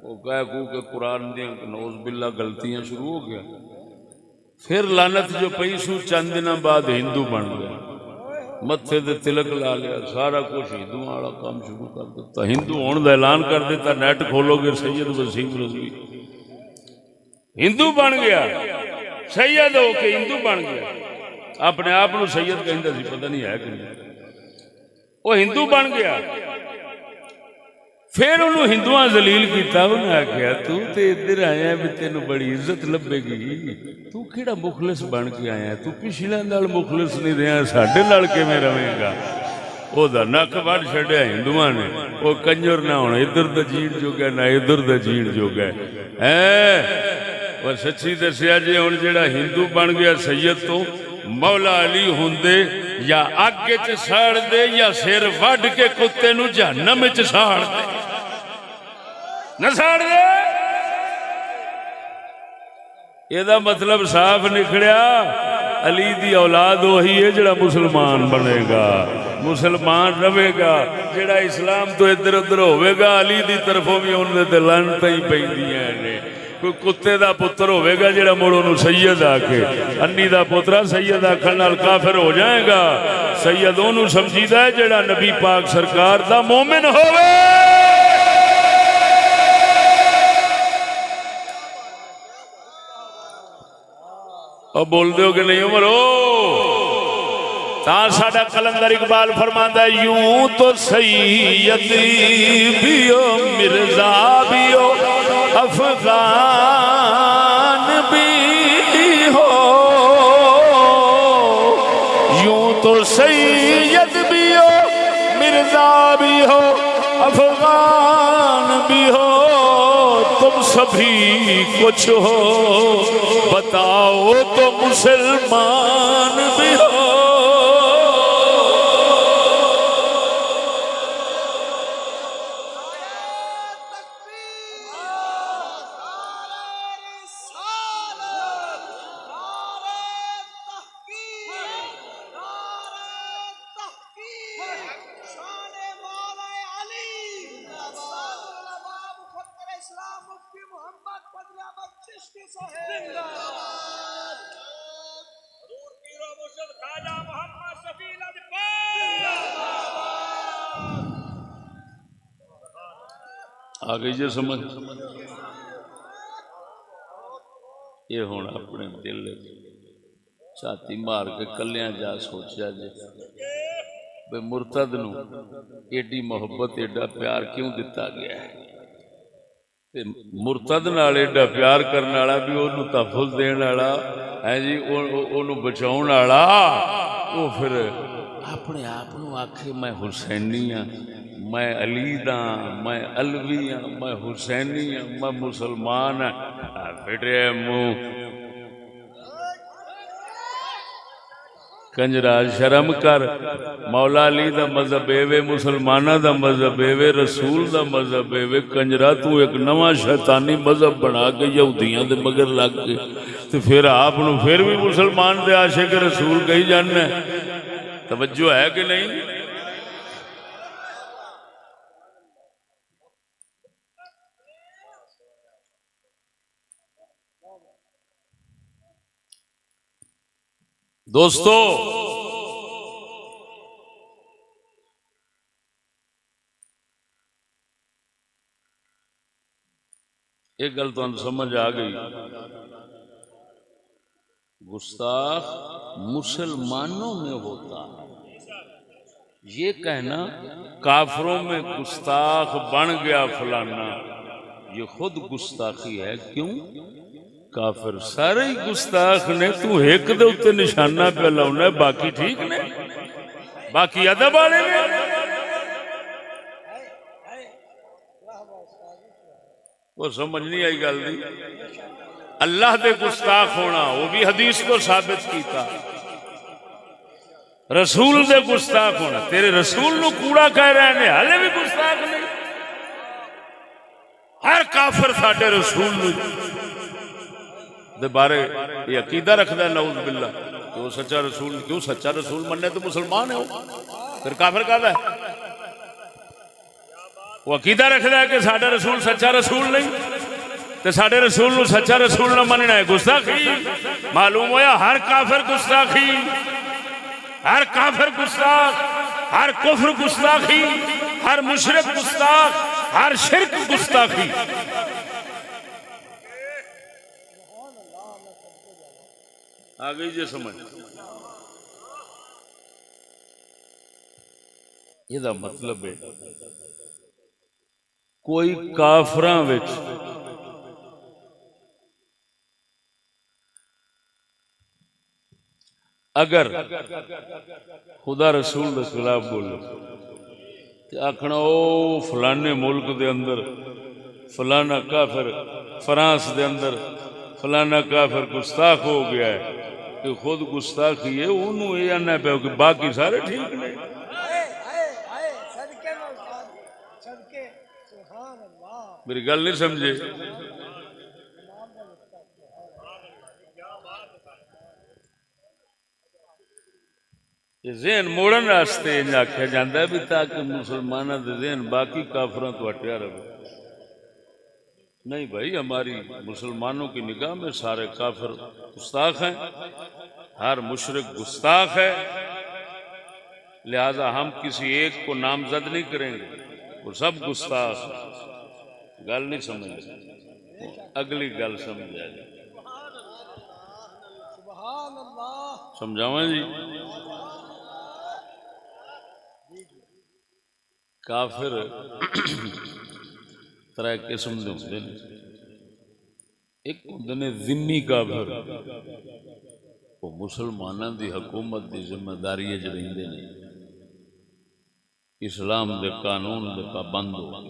وہ کہہ کو کہ قرآن دیا نعوذ باللہ غلطیاں شروع ہو گیا۔ پھر لعنت جو پئی سو چند دنوں بعد ہندو بن گیا، متھے دے تلک لا لیا، سارا کچھ ہندو والا کام شروع کر دیتا، ہندو ہونے دا اعلان کر دیتا، نیٹ کھولو گے سید وسیم رضوی ہندو بن گیا، سید ہو کے ہندو بن گیا، اپنے آپ کو سید کہندا سی، پتہ نہیں ہے کہ نہیں، وہ ہندو بن گیا۔ پھر انہوں ہندوؤں ذلیل کیتا، انہوں نے آکھیا تو تے ادھر آیا ہے بھی تینوں بڑی عزت لبے گی، تو کیڑا مخلص بن کے آیا ہے، تو پچھلے نال مخلص نہیں رہا، ساڈے نال کیویں رہے گا؟ او دا نک وڈ چھڈیا ہندوؤں نے، وہ کنجر نہ ہونا ادھر دا جیڑ جوگا نہ ادھر دا جیڑ جوگا ہے۔ وہ سچی دسیا جی ہن جڑا ہندو بن گیا سید تو مولا علی ہوندے یا اگ وچ ساڑ دے یا سر وڈ کے کتے نو جہنم وچ ساڑ دے، نہ ساڑ دے۔ یہ دا مطلب صاف نکلیا علی دی اولاد وہی ہے جڑا مسلمان بنے گا، مسلمان رہے گا، جڑا اسلام تو ادھر ادھر ہوئے گا علی دی طرفوں بھی ان دے لعنتاں ہی پیندیاں نے۔ کوئی کتے دا پتر ہوئے گا جڑا موڑوں نو سید آکے، انی دا پترہ سید آکھن نال کافر ہو جائے گا۔ سید انہوں سمجھیدہ ہے جڑا نبی پاک سرکار دا مومن ہوئے۔ اور بول دیو کہ نہیں عمرو، تاں ساڑھا قلندر اقبال فرماندہ ہے یوں تو سیدی بھی ہو، مرزا بھی ہو، افغان بھی ہو، زندہ بھی ہو افغان بھی ہو تم سبھی کچھ ہو بتاؤ تو مسلمان بھی ہو آ گئی جی سمجھ یہ ہوں اپنے دل چھاتی مار کے کلیاں جا سوچیا جی بے مرتد نو ایڈی محبت ایڈا پیار کیوں دتا گیا ہے مرتد نال ایڈا پیار کرنے والا بھی انہوں تحفظ دین والا ہے جی انہوں بچاؤن والا وہ پھر اپنے آپ آکھے میں حسینی ہاں میں علی دا میں علوی ہاں میں حسینی ہاں میں مسلمان ہاں بیٹے منہ کنجرا شرم کر مولا علی دا مذہب ایوے مسلمانہ دا مذہب ایوے رسول دا مذہب ایوے کنجرا تو ایک نواں شیطانی مذہب بنا کے یہودیاں دے مگر لگ کے تو پھر آپ نو پھر بھی مسلمان دے عاشق رسول کہی جاننا ہے توجہ ہے کہ نہیں دوستو ایک گل تو سمجھ آ گئی گستاخ مسلمانوں میں ہوتا ہے یہ کہنا کافروں میں گستاخ بن گیا فلانا یہ خود گستاخی ہے کیوں کافر سارے ہی گستاخ نے تو ایک دے اتے نشانہ پہ لاؤنا باقی ٹھیک نے باقی ادب والے نے وہ سمجھ نہیں آئی گل دی اللہ دے گستاخ ہونا وہ بھی حدیث کو ثابت کیتا رسول دے گستاخ ہونا تیرے رسول نو کوڑا کہہ رہے ہیں ہلے بھی گستاخ نہیں ہر کافر ساڈے رسول نو دے بارے یہ عقیدہ رکھدا ہے نعوذ باللہ کہ وہ سچا رسول کیوں سچا رسول مننے تو مسلمان ہے وہ پھر کافر کہدا ہے وہ عقیدہ رکھدا ہے کہ ساڈا رسول سچا رسول نہیں تے ساڈے رسول نو سچا رسول نہ مننا ہے گستاخی معلوم ہویا ہر کافر گستاخی ہر کافر گستاخ ہر کفر گستاخی ہر مشرک گستاخ ہر شرک گستاخی آگئی جی سمجھ یہ دا مطلب ہے کوئی کافراں وچ اگر خدا رسول دے خلاف بولے تو آکھنا او فلانے ملک دے اندر فلانا کافر فرانس دے اندر فلانا کافر گستاخ ہو گیا ہے کہ خود گستاخی ہے انہوں یہ آنا پہ کہ باقی سارے ٹھیک نہیں میری گل نہیں سمجھے ذہن موڑن راستے آخیا جاتا ہے بھی تاکہ مسلمانوں کے ذہن باقی کافروں تو ہٹیا رہے نہیں بھائی ہماری مسلمانوں کی نگاہ میں سارے کافر گستاخ ہیں ہر مشرک گستاخ ہے لہذا ہم کسی ایک کو نامزد نہیں کریں گے وہ سب گستاخ گل نہیں سمجھ اگلی گل سمجھ آ جائے سمجھاواں جی کافر ترے قسم دے ہوندے نے ایک ہوندے نے ذمی کافر وہ مسلمانوں دی حکومت دی ذمہ داری وچ رہندے نے اسلام دے قانون دے پابند ہو گئے۔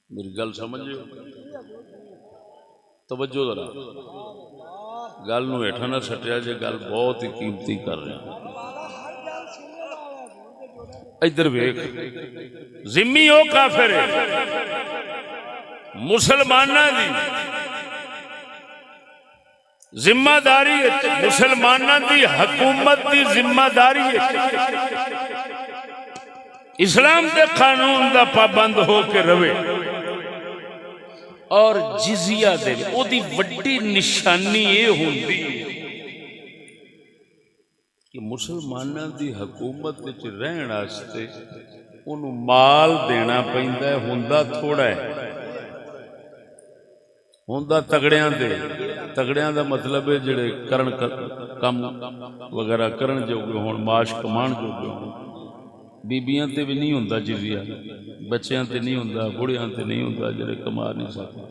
میری گل سمجھو، توجہ ذرا، گل نو ہیٹھا نہ سٹیا جے، گل بہت ہی قیمتی کر رہے ہیں۔ ادھر ویکھ، ذمہ او کافر ہے، مسلماناں دی ذمہ داری ہے، مسلماناں دی حکومت دی ذمہ داری ہے اسلام دے قانون دا پابند ہو کے رہے، اور جزیہ دے او دی وڈی نشانی یہ ہوندی کہ مسلماناں دی حکومت وچ رہن واسطے انہوں مال دینا پیندا ہے، ہوندا تھوڑا ہے، ہوندا تگڑیاں دا مطلب ہے جڑے کرن کم وغیرہ کرن جوگے ہون، معاش کمان جوگے ہون۔ بیبیاں تے بھی نہیں ہوندا جزیہ، بچیاں تے نہیں ہوندا، بڑیاں تے نہیں ہوندا جڑے کما نہیں سکتے۔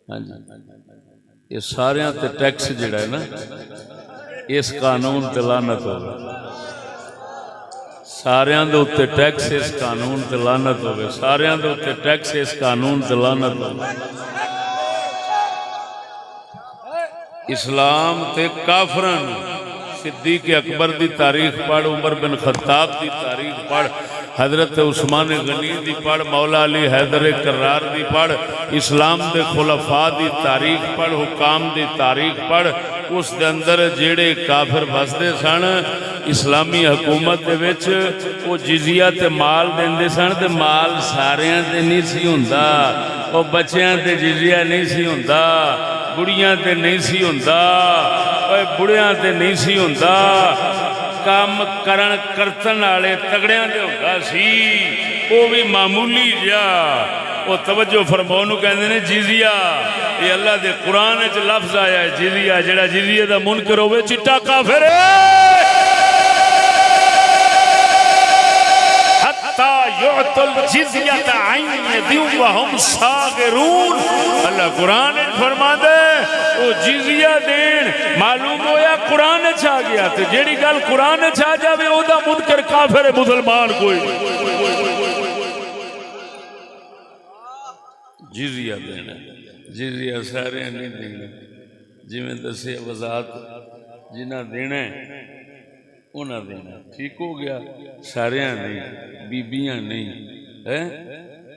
ہاں جی، یہ ساریاں تے ٹیکس جڑا ہے نا، اس قانون تے لعنت ہوگی، ساریاں دے اوتے ٹیکس اس قانون تے لعنت ہوگی، ساریاں دے اوتے ٹیکس اس قانون تے لعنت ہوگی۔ اسلام تے کافران، صدیق اکبر دی تاریخ پڑھ، عمر بن خطاب دی تاریخ پڑھ، حضرت عثمان غنی دی پڑھ، مولا علی حیدر کرار دی پڑھ، اسلام دے خلفاء دی تاریخ پڑھ، حکام دی تاریخ پڑھ، اس دے اندر جیڑے کافر بسدے سن اسلامی حکومت دے وچ وہ جزیہ تے مال دیندے سن، تے مال ساریاں تے نہیں سی ہوندا، وہ بچیاں تے جزیہ نہیں سی ہوندا، بڑیاں تے نہیں سی ہوندا، بڑیاں تے نہیں سی ہوندا، کام کرتن والے تگڑیاں تے ہوندا سی، وہ بھی معمولی جا۔ وہ توجہ فرماؤ نو کہندے نے جزیہ، یہ اللہ دے قرآن وچ لفظ آیا ہے جزیہ، جڑا جزیہ دا منکر ہوئے چٹا کافر ہے۔ یعطوا الجزیۃ عن ید وہم صاغرون، اللہ قرآن فرما دے وہ جزیہ دین، معلوم ہویا قرآن چھا گیا، تو جیڑی گل قرآن چھا جاوے او دا منکر کافر ہے، مسلمان کوئی جزیہ دینا، جزیہ سارے نہیں دینا، جی میں دسے وضاحت جنہ دینا ہے انہاں دینا، ٹھیک ہو گیا، سارے نہیں، بیبیاں نہیں،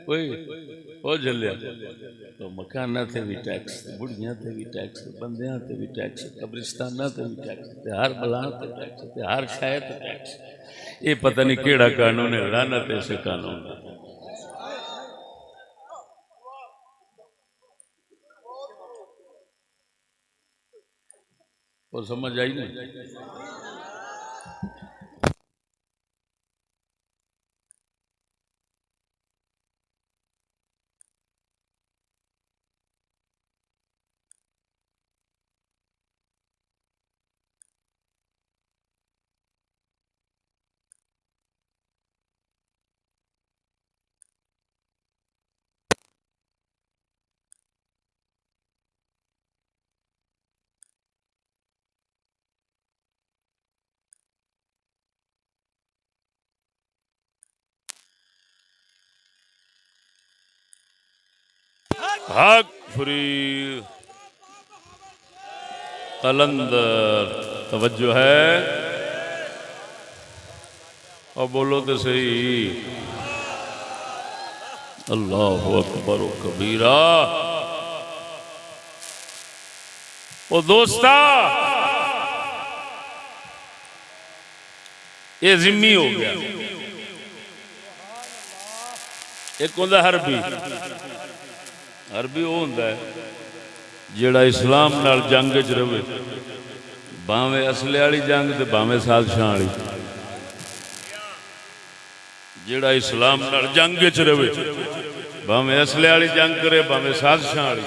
کوئی ہو جلیا تو مکانہ تے بھی ٹیکس، بڑیاں تے بھی ٹیکس، بندیاں تے بھی ٹیکس، قبرستانہ تے بھی ٹیکس، ہر بلان تے ٹیکس، ہر شاید تے ٹیکس۔ یہ پتہ نہیں کیڑا قانون ہے، لعنت ایسے قانون ہے۔ وہ سمجھ آئی نہیں؟ حق فری قلندر، توجہ ہے اور بولو تو صحیح، اللہ اکبر و کبیرہ۔ او دوستا یہ ذمہ ہو گیا، ایک ہوندہ حربی، حربی وہ ہوندہ ہے جیڑا اسلام نال جنگ وچ رہے، باویں اصلے والی جنگ تے باویں سازشاں والی، جیڑا اسلام نال جنگ وچ رہے، باویں اصلے والی جنگ کرے باویں سازشاں والی،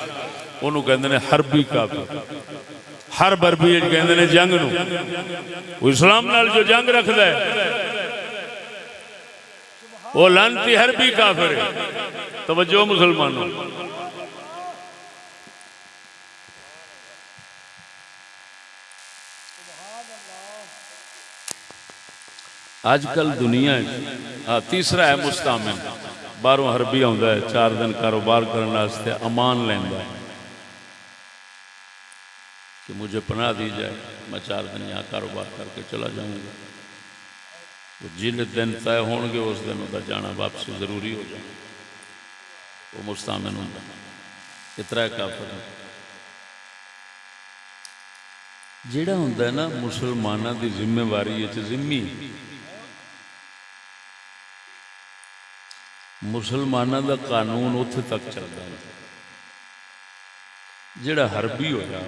انہوں کہندے نے حربی کافر۔ حرب عربی کہندے نے جنگ نو، وہ اسلام نال جو جنگ رکھدا ہے وہ لعنتی حربی کافر ہے۔ توجہ مسلمانوں، اج کل دنیا تیسرا ہے مستعمن، باہروں حربی آتا ہے 4 دن کاروبار کرنے امان لینا ہے کہ مجھے پناہ دی جائے، میں 4 دن یہاں کاروبار کر کے چلا جاؤں گا، جن دن طے ہون گے اس دن کا جانا واپسی ضروری ہو جائے، وہ مستعمن ہوتا ہے۔ اترا کافر ہے جیڑا ہوتا ہے نا مسلمانوں کی ذمہ واری ذمہ مسلمانوں کا قانون اتنے تک چلتا ہے، جڑا حربی ہویا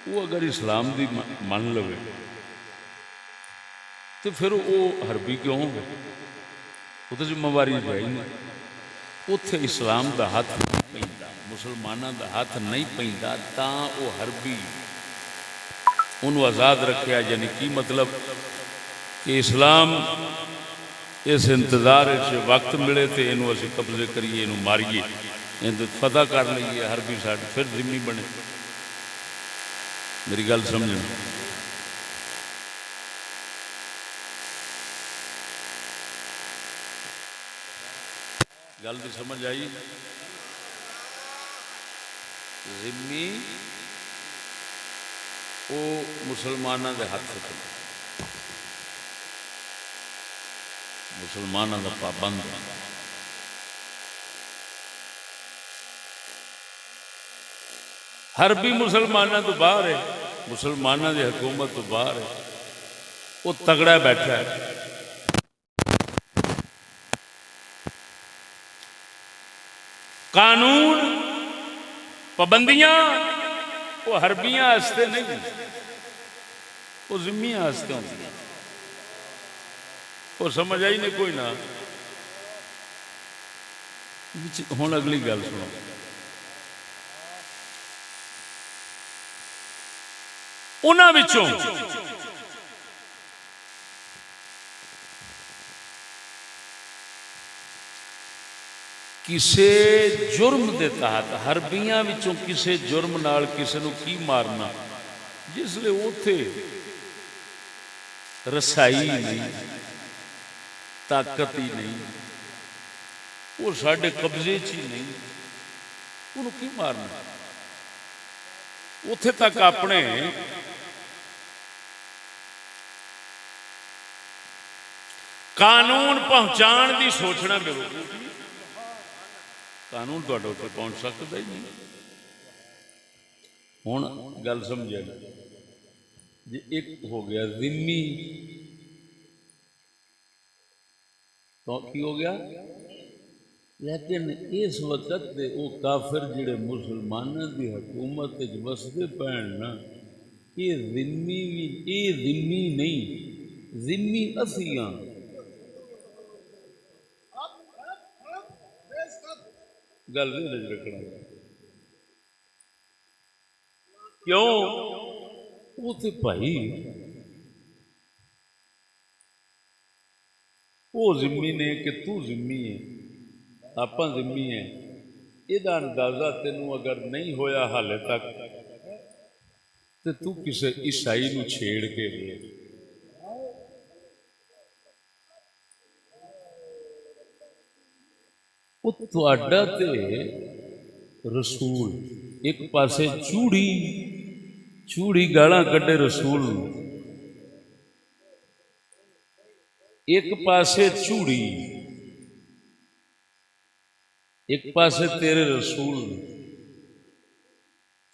وہ اگر اسلام دی من لو تو پھر وہ حربی کیوں ہو گئے؟ وہ تو ذمہ واری ہے ہی نہیں، اتنے اسلام دا ہاتھ نہیں پیندا، مسلمانوں دا ہاتھ نہیں پیندا، تاں وہ حربی انہوں آزاد رکھیا۔ یعنی کی مطلب کہ اسلام اس انتظار سے وقت ملے تو یہ اسی قبضے کریے، یہ ماریے، فتح کر لیے، حربی ساڈے پھر ذمہ بنے۔ میری گل سمجھنا، گل تو سمجھ آئی؟ ذمہ وہ مسلمانوں کے ہاتھ سے مسلمانوں کا پابند، حربی مسلمانوں تو باہر ہے، مسلمانوں کی حکومت تو باہر ہے، وہ تگڑا بیٹھا ہے۔ قانون پابندیاں وہ حربیاں واسطے نہیں، وہ ذمیاں واسطے ہوتی ہیں۔ وہ سمجھ آئی نہیں کوئی نہ؟ ہوں اگلی گل سنو، انہاں وچوں کسے جرم دے تحت، حربیاں وچوں کسے جرم نال کسے نو کی مارنا، جس لئے اوتھے رسائی نہیں، طاقت ہی نہیں، وہ ساڈے قبضے چ ہی نہیں، انہوں کی مارنا؟ اوتھے تک اپنے قانون پہنچان دی سوچنا کرو، قانون تھوڑے اوپر پہنچ سکتا ہی نہیں۔ ہوں گل سمجھے جی، ایک ہو گیا ذمی، تو کی ہو گیا؟ لیکن اس وقت دے وہ کافر جڑے مسلمانوں دی حکومت وسدے پین نا، یہ ذمی نہیں، ذمی اسیاں۔ گل نہیں رکھنا کیوں؟ وہ تو بھائی وہ ذمی نے کہ تو ذمی ہے، آپ ذمی ہیں، یہ اندازہ تینوں اگر نہیں ہویا حالے تک تو تو کسے عیسائی نو چھیڑ کے لے، وہ تہاڈا تے رسول ایک پاسے چوڑی گالاں کڈے رسول، ایک پاسے چوڑی، ایک پاسے تیرے رسول،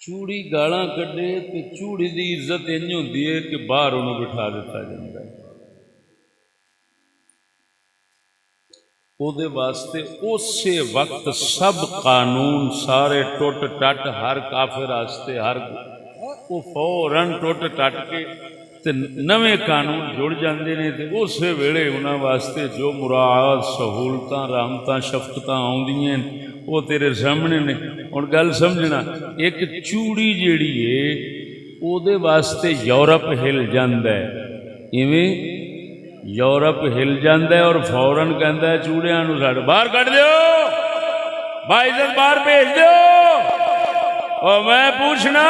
چوڑی گالاں کڈے تے چوڑی دی عزت انج ہوندی ہے کہ باہر انہوں بٹھا دیتا جاتا ہے۔ او دے واسطے اسی وقت سب قانون سارے ٹوٹ ٹٹ، ہر کافر واسطے ہر وہ فوراً ٹوٹ ٹٹ کے تے نویں قانون جڑ جاندے نے، تے اسی ویلے انہاں واسطے جو مراعات، سہولتاں، رحمتاں، شفقتاں آوندیاں وہ تیرے سامنے نے۔ ہن گل سمجھنا، ایک چوڑی جیڑی ہے او دے واسطے یورپ ہل جاندا ہے، ایویں یورپ ہل جاندا ہے اور فوراً کہندا ہے چوڑیاں نو ساڈے باہر کڈ دیو، باعزت باہر بھیج دیو۔ اور میں پوچھنا،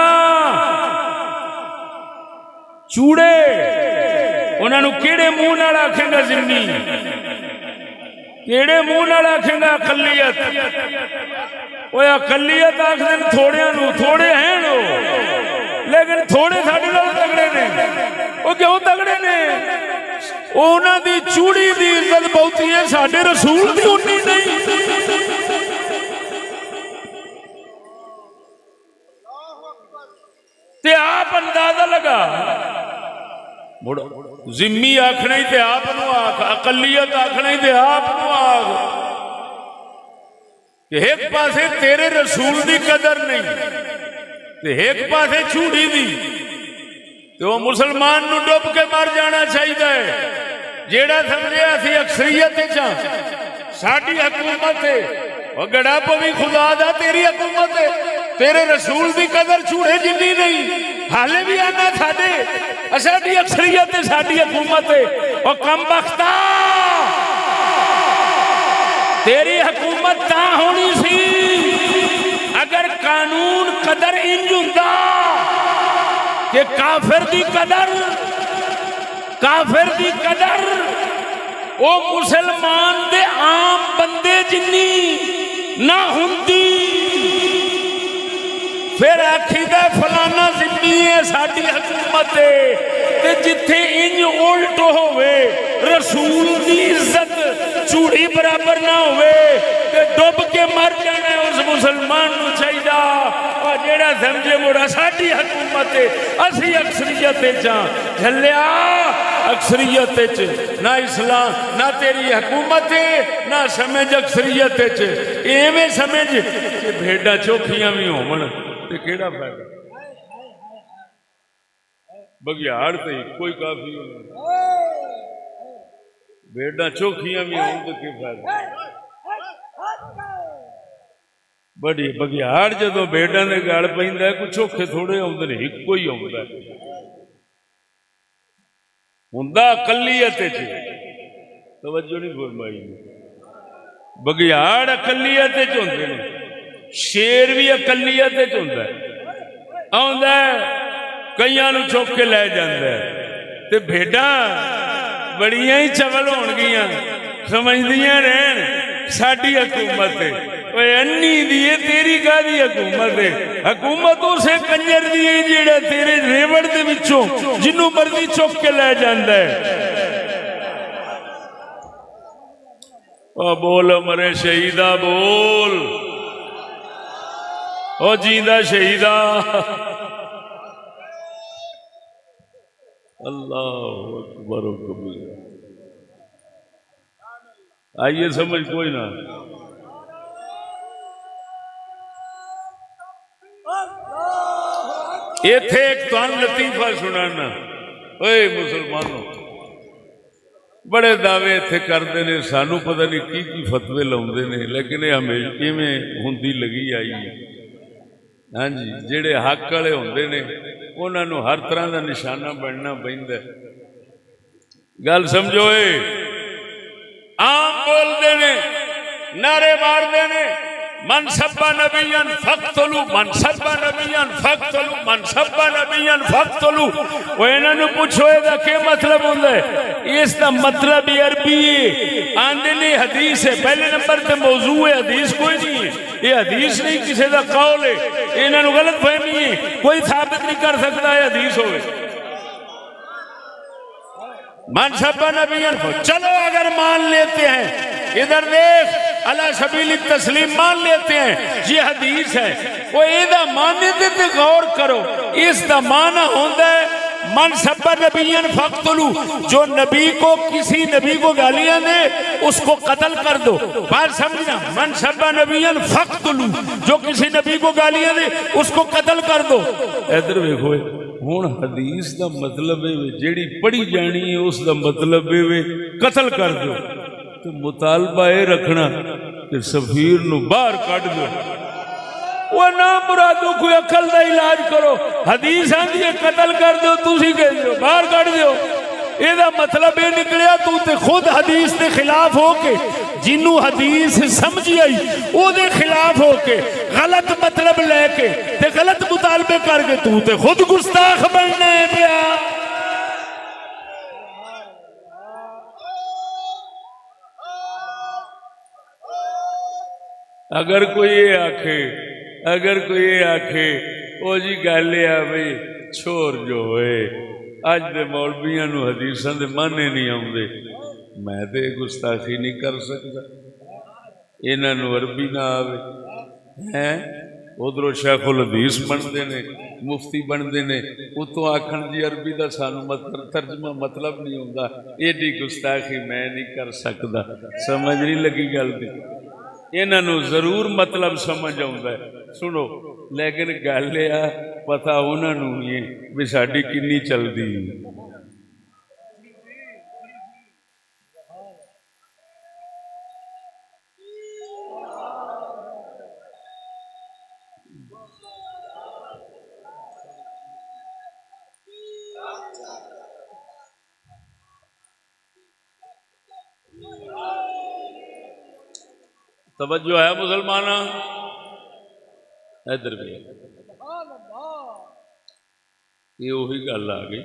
چوڑے انہوں نے کیڑے منہ نال آکھے گا ذمی؟ کیڑے منہ نال آکھے گا اقلیت؟ وہ اقلیت آکھدے تھوڑیاں نو، تھوڑے ہیں نو، لیکن تھوڑے ساڈے نال تگڑے نے۔ وہ کیوں تگڑے نے؟ انہاں دی چوڑی دی عزت بہتی ہے، ساڈے رسول دی اونی نہیں۔ تے آپ اندازہ لگا ذمی آکھنا ہی تے آپ نو آکھ، اقلیت آکھنا ہی تے آپ نو آکھ کہ ایک پاسے تیرے رسول دی قدر نہیں تے ایک پاسے چوڑی دی، تو مسلمان نو ڈب کے مر جانا چاہیے۔ جیڑا سمجھے اسی اکثریت چاں ساڈی حکومت ہے، اور گڑا پوی خدا دا تیری حکومت ہے، تیرے رسول دی قدر چوڑے جنی نہیں۔ حالے بھی آنا ساڈے ساڈی اکثریت ہے، ساڈی حکومت ہے، اور کم بختہ تیری حکومت تا ہونی سی اگر قانون قدر انج ہوندا کہ کافر دی قدر او مسلمان دے عام بندے جنی نہ ہوندی، پھر آکھی دے فلانا ذمی ہے ساڈی حکومت ہے، تے جتھے انج الٹ ہوئے رسول دی عزت چوڑی برابر نہ ہوئے تے ڈب کے مر جانا اس مسلمان نو چاہیدا۔ اور جیڑا سمجھے مڑا ساڈی حکومت ہے، اسی اکثریت چاں جھلیا، اکثریت چ نہ اسلام نہ تیری حکومت ہے نہ سمجھ اکثریت چ، ایویں سمجھ کہ بھیڈاں چوکھیاں بھی ہون تے کیڑا فائدہ؟ بگیاڑ تے کوئی کافی ہونا، بھیڈاں چوکھیاں بھی ہون تے کی فائدہ؟ بڑی بگیاڑ جدو بھیڈاں دے گل پیندا ہے، کوئی چوکھے تھوڑے آؤندے نے، ایک کوئی آؤندا ہے، ہوندا اقلیت چ۔ توجہ نہیں فرمائی؟ بگیاڑ اقلیت چ ہوندے نے، شیر بھی اقلیت چ ہوندا ہے، آوندا ہے کئیاں نو چوک کے لے جاندا ہے، تے بھیڈاں بڑیاں ہی چول ہون گیاں، سمجھدیاں رہن ساڈی حکومت ہے۔ اوے انی دی تیری کادی حکومت ہے؟ حکومت اسے کنجر دی ہے جیڑا تیرے ریوڑ دے وچوں جنوں مرضی چوک کے لے جاندا ہے۔ او بول مرے شہیدہ بول، او جیندہ شہیدہ، اللہ اکبر و کبیر۔ آئیے سمجھ کوئی نہ۔ ایتھے ایک تان لطیفہ سنانا، اے مسلمانوں بڑے دعوے ایتھے کردے نے، سانو پتہ نہیں کی فتوے لاؤندے نے، لیکن یہ ہمیشہ ایویں ہوندی لگی آئی ہے۔ ہاں جی، جڑے حق والے ہوندے نے انہاں نو ہر طرح دا نشانہ بننا پیندا ہے۔ گل سمجھو، عام بول دے نے، نعرے مار دے نے، من سب نبیا فقتلوا، من سب نبیا فقتلوا، من سب نبیا فقتلوا۔ وہ انہاں نو پوچھو اے دا کی مطلب ہوندا ہے؟ اس دا مطلب عربی ہے، آندے نے حدیث ہے، پہلے نمبر تے موضوع ہے، حدیث کوئی نہیں ہے، یہ حدیث نہیں کسی دا قول ہے، انہاں نو غلط فہمی ہے، کوئی ثابت نہیں کر سکتا ہے حدیث ہوئے۔ من سب نبیا، چلو اگر مان لیتے ہیں، ادھر دیکھ علی سبیل التسلیم مان لیتے ہیں یہ حدیث ہے، وہ ایدہ معنی دیتے غور کرو، اس دا معنی ہوندہ ہے من سب نبیین فقتلو، جو نبی کو کسی نبی کو گالیاں دے اس کو قتل کر دو۔ بات سمجھنا، من سب نبیین فقتلو، جو کسی نبی کو گالیاں دے اس کو قتل کر دو۔ ادھر دیکھو، ہون حدیث دا مطلب ہے جیڑی پڑھی جانی ہے اس دا مطلب ہے قتل کر دو، تو مطالبہ یہ رکھنا کہ سفیر نو باہر کٹ دو۔ وہ نہ مرادو کوئی عقل دا علاج کرو، حدیث آندھی ہے قتل کر دو، تسی کہہ دو باہر کٹ دو۔ یہ دا مطلب یہ نکلیا تو تے خود حدیث دے خلاف ہو کے، جنوں حدیث سمجھی آئی او دے خلاف ہو کے، غلط مطلب لے کے تے غلط مطالبے کر کے تو تے خود گستاخ بننا ہے پیا۔ اگر کوئی یہ آکھے وہ جی گل یہ بھائی چھوڑ جو ہوئے اج دے مولویاں نو حدیثاں دے مانے نہیں آتے، میں تے گستاخی نہیں کر سکتا، انہاں نو عربی نہ آوے ہیں، ادھر شیخ الحدیث بنتے نے، مفتی بنتے نے، اتوں آخر جی عربی کا سانو ترجمہ مطلب نہیں ہوتا، ایڈی گستاخی میں نہیں کر سکتا۔ سمجھ نہیں لگی گل دی؟ انہاں نو ضرور مطلب سمجھ آتا ہے، سنو، لیکن گل یہ پتا انہاں نو ہی ہے بھی ساڈی کنی چلدی۔ توجہ ہے مسلمان؟ ادھر بھی یہ وہی گل آ گئی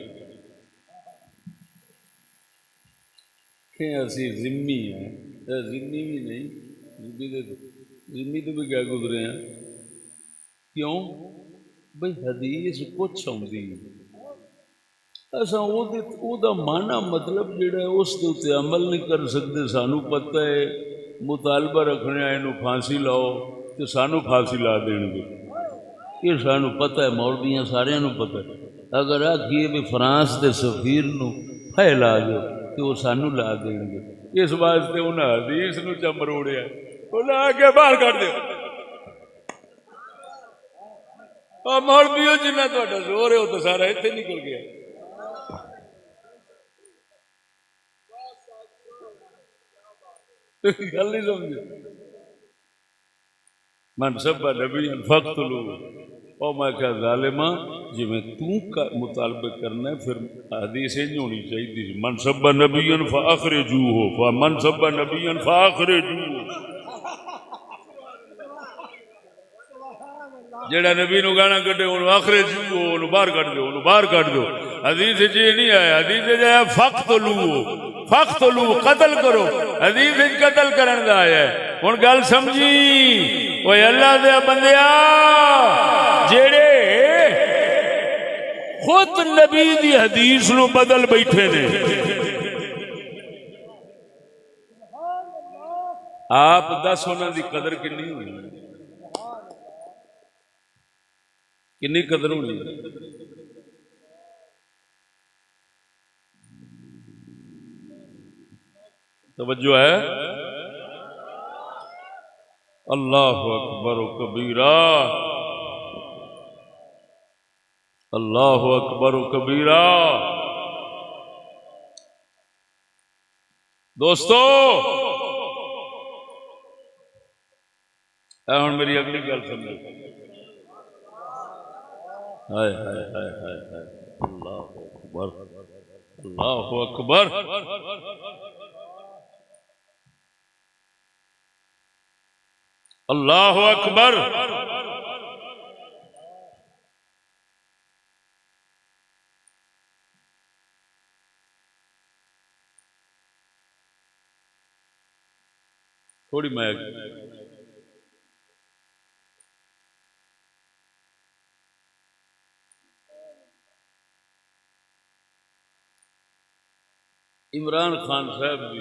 کہ اسی ذمی ہیں، ذمی بھی نہیں، ذمی تو بھی کیا گزرے ہیں، کیوں بھئی حدیث کچھ آتی اصا وہ مانا مطلب جڑا ہے اس کے عمل نہیں کر سکتے، سانو پتہ ہے مطالبہ رکھنے یہ پھانسی لاؤ تو سانو پھانسی لا دین گے، یہ سانو پتہ ہے، مولویاں سارے پتہ ہے، اگر آخیے بھی فرانس کے سفیر نو پھے لا دو تو وہ سانو لا دین گے، اس واسطے انہیں حدیث نو چمروڑیا، انہیں آ کے باہر کر دو، اور مولویو جنہ تا زور ہے وہ تو سارا اتنے نکل گیا۔ گل نہیں سمجھے؟ من سب نبی فقتلو، اور میں کہا ظالمہ جی میں تو مطالبے کرنا ہے پھر حدیث ہی نہیں ہونی چاہیے، من سب نبی فاخرجوہ، فمن سب نبی فاخرجوہ، جڑا نبی نو گانا کٹے انہوں اخرجوہ، انہوں باہر کٹ دو، انہوں باہر کٹ دو۔ حدیث جی نہیں آیا، حدیث جی آیا فقتلو، قتل کرو، حدیث قتل کرن دا آیا ہے۔ ہن گل سمجھی اوے اللہ دے بندیا، جڑے خود نبی دی حدیث نو بدل بیٹھے نے، آپ دس انہاں دی قدر کنی ہوئی، کنی قدر ہونی؟ توجہ ہے؟ اللہ اکبر و کبیرہ، اللہ اکبر و کبیرہ۔ دوستو اے ہن میری اگلی گل سمجھو، ہائے ہائے ہائے ہائے ہائے، اللہ اکبر، اللہ اکبر، اللہ اکبر۔ تھوڑی میں عمران خان صاحب بھی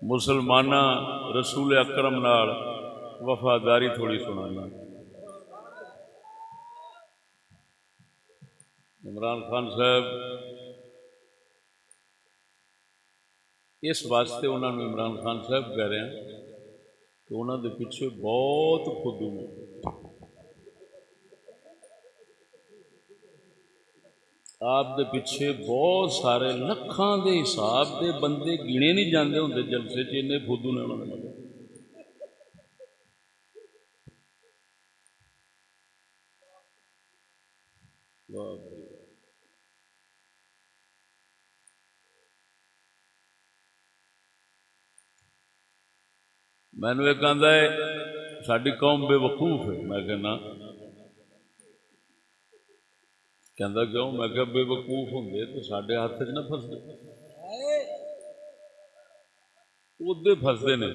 مسلمانہ رسول اکرم نال وفاداری تھوڑی سنانا۔ عمران خان صاحب اس واسطے انہوں نے عمران خان صاحب کہہ رہے ہیں کہ انہوں دے پیچھے بہت خودو نے، آپ دے پیچھے بہت سارے لکھاں دے حساب دے بندے گنے نہیں جاندے ہوندے جلسے چ، انہیں خودو نے انہوں نے مدد۔ میں نے ایک آدھا ہے ساری قوم بے وقوف ہے، میں کہنا کہندا کیوں؟ میں کہ بے وقوف ہوندے تو ساڈے ہاتھ چ نہ پھسدے، ادے فستے نے،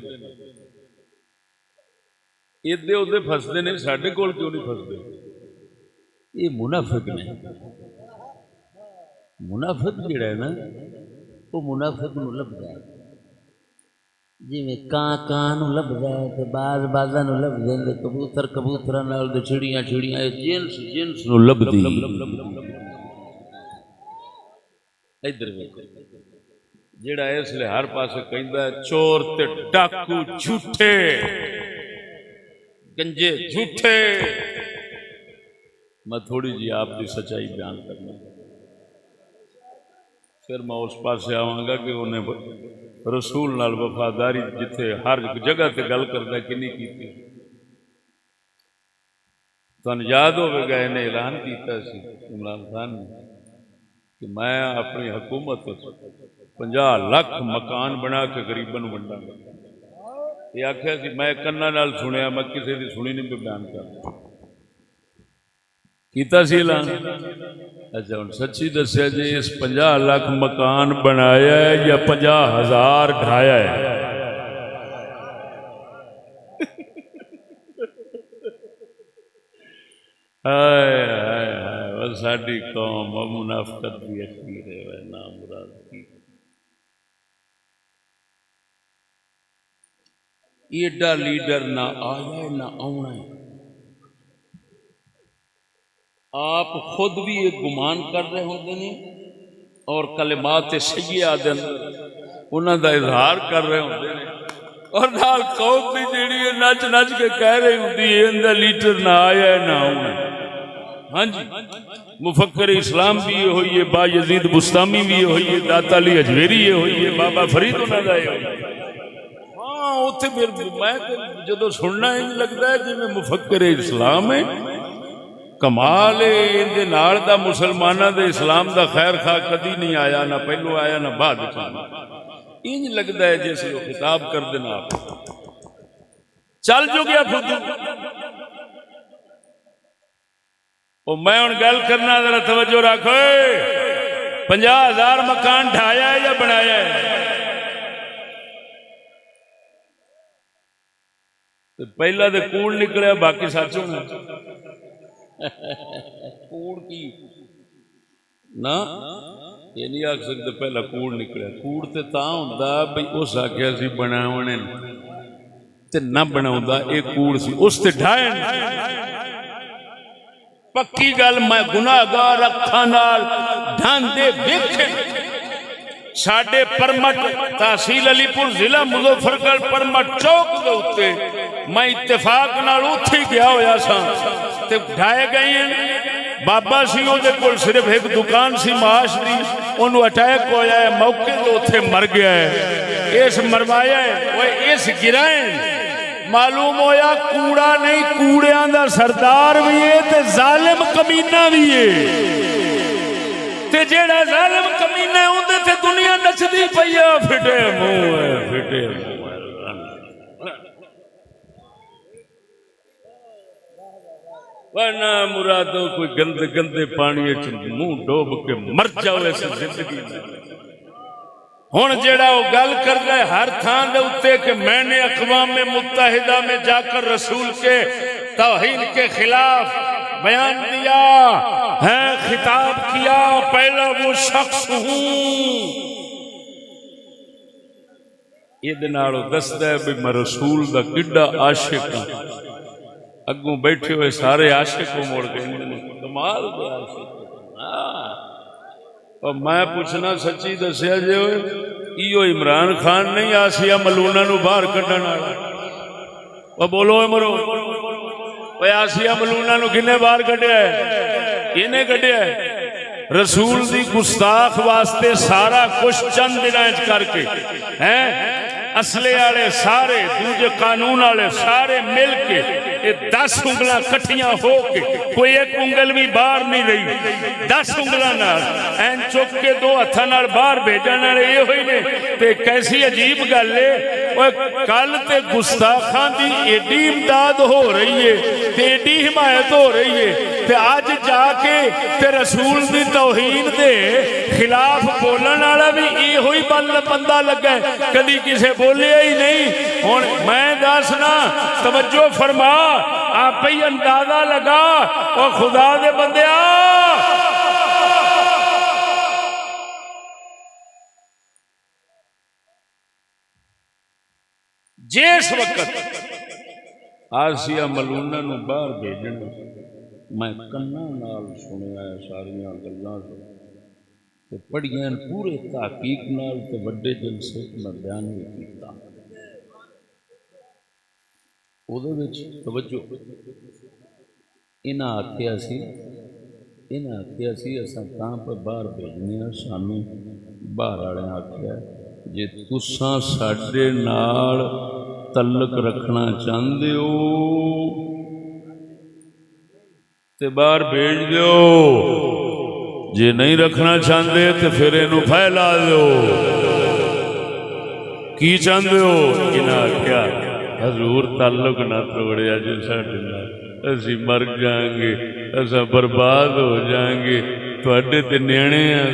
ادے ادے فستے نے، ساڈے کول کیوں نہیں فستے؟ یہ منافق نے۔ منافق جڑا ہے نا وہ منافق نو لبدا ہے، جی کان نو لبدا ہے تے باز بازاں نو لبدے نے، کبوتر کبوتراں نال تے چڑیاں چڑیاں، جنس جنس نو لبدی۔ ادھر ویکھو جڑا اس لیے ہر پاسے کہندا ہے چور تے ڈاکو جھوٹے، گنجے جھوٹے۔ میں تھوڑی جی آپ کی سچائی بیان کرنا، پھر میں اس پاسے آواں گا کہ انہیں رسول نال وفاداری جتھے ہر جگہ تے گل کردا کہ نہیں کیتی۔ تن یاد ہوے گا انہیں اعلان کیتا سی عمران خان نے کہ میں اپنی حکومت 50 لاکھ مکان بنا کے غریباں نوں ونڈاں گا۔ یہ آخیا سی، میں کنا نال سنیا، میں کسی دی سنی نہیں پہ بیان کرتا، کیتا سی اعلان۔ اچھا ہن سچی دسیا جی، اس 50 لاکھ مکان بنایا ہے یا 50,000 ڈھایا ہے؟ ہائے ہائے ہائے، ساڈی قوم منافقت بھی اخیر ہے نام مراد کی۔ ایڈا لیڈر نہ آیا ہے نہ آنا ہے۔ آپ خود بھی ایک گمان کر رہے ہوتے ہیں اور کلمات سیئہ دے اندر انہاں دا اظہار کر رہے ہوتے ہیں، اور نال قوم بھی جیڑی ہے نچ نچ کے کہہ رہی ہوتی ہے اندا لیڈر نہ آیا ہے نہ آنا ہے۔ ہاں جی، مفکر اسلام بھی یہ ہوئی ہے، با یزید بستامی بھی یہ ہوئی ہے، داتا علی اجویری یہ ہوئی ہے، بابا فرید انہاں دا یہ ہوئی ہے۔ ہاں اتنے میں جدو سننا ہی لگتا ہے جی میں مفکر اسلام ہے، کمال اندے نال دا مسلمانہ دے اسلام دا خیر خواہ کدی نہیں آیا، نہ پہلو آیا نہ بعد انج لگتا ہے جیسے وہ خطاب کر دینا آپ چل جو گیا خود۔ او میں ان گل کرنا ذرا توجہ رکھو، 50,000 مکان ڈھایا ہے یا بنایا ہے؟ پہلا تو کوڑ نکلیا، باقی سچ ہونا۔ کوڑ کی نہ یہ نہیں آکھ سکتے پہلا کوڑ نکلیا، کوڑ تے تاں ہوندا بھئی اس آکھیا سی بناونے تے نہ بناوندا، اے کوڑ سی اس تے ڈھائے۔ پکی گل میں گناہگار اکھاں نال ڈھاندے ویکھے ساڈے پرمٹ تحصیل علی پور ضلع مظفر گڑھ پرمٹ چوک دے اوتے میں اتفاق نال اوتھے گیا ہویا سا تے ڈھائے گئے ہیں۔ بابا سی او دے کول صرف ایک دکان سی معاش دی، انہوں اٹیک ہویا ہے، موقع تے اوتھے مر گیا ہے۔ اس مروایا ہے وہ اس گرائیں، معلوم ہویا کوڑا نہیں کوڑیاں دا سردار بھی ہے تے ظالم کمینہ بھی ہے، تے جیڑا ظالم کمینے ہوندے تے دنیا نچدی پئی ہے۔ پھٹے منہ ہے، پھٹے منہ ہے۔ ورنہ مرادوں کوئی گندے گندے پانی منہ ڈوب کے مر جاؤ ایسی زندگی میں۔ ہن جیڑا وہ گل کردا ہے ہر تھان دے اوتے کہ میں نے اقوام متحدہ میں جا کر رسول کے توہین کے خلاف بیان دیا ہے، خطاب کیا، پہلا وہ شخص ہوں، یہ دنالو دستا ہے بھی میں رسول دا کڈا عاشق ہوں۔ اگوں بیٹھے ہوئے سارے عاشق کو موڑ گئے، کمال دے عاشق۔ اور میں پوچھنا سچی دسیا جے ہوئے ایو عمران خان نہیں آسیہ ملونہ نو باہر کڈن والا؟ وہ بولو مرو، وہ آسیہ ملونہ نو کنے باہر کڈیا ہے؟ انہیں کڈیا ہے رسول دی گستاخ واسطے سارا کچھ چند دنائج کر کے ہیں، اصلے آلے سارے دوجے قانون آلے سارے مل کے 10 انگلاں کٹھیاں ہو کے کوئی ایک انگل بھی باہر نہیں رہی، 10 انگلاں نال این چک کے 2 ہتھاں نال باہر بھیجن والے یہ ہوئی نے۔ تے کیسی عجیب گل ہے، وہ کل تے گستاخاں دی ایڈی امداد ہو رہی ہے تے ایڈی حمایت ہو رہی ہے تے آج جا کے تے رسول دی توہین دے خلاف بولن والا بھی یہ ہوئی بندہ لگا ہے، کدی کسے بولیا ہی نہیں۔ ہن میں دسنا، توجہ فرما، آپ ہی اندازہ لگا، او خدا دے بندیا، جس وقت آسیہ ملونہ نو باہر بھیجنا، میں کنا نال سنیا ساریاں گلاں تے پڑھیاں پورے تحقیق نال تے وڈے جلسے میں بیان بھی کیتا۔ او دے وچ توجہ انہاں آکھیا سی اساں تاں پہ باہر بھیجنے ہاں، سانوں باہر والے آکھیا جے تساں ساڈے نال تعلق رکھنا چاہندے ہو تے باہر بھیج دیو، جے نہیں رکھنا چاہندے تے پھر اینو پھیلا دیو۔ کی چاہندے ہو؟ انہاں آکھیا حضور تعلق نہ توڑیا جے ساڈے نال، اسی مر جائیں گے، اساں برباد ہو جائیں گے، تواڈے تے نیانے ہیں،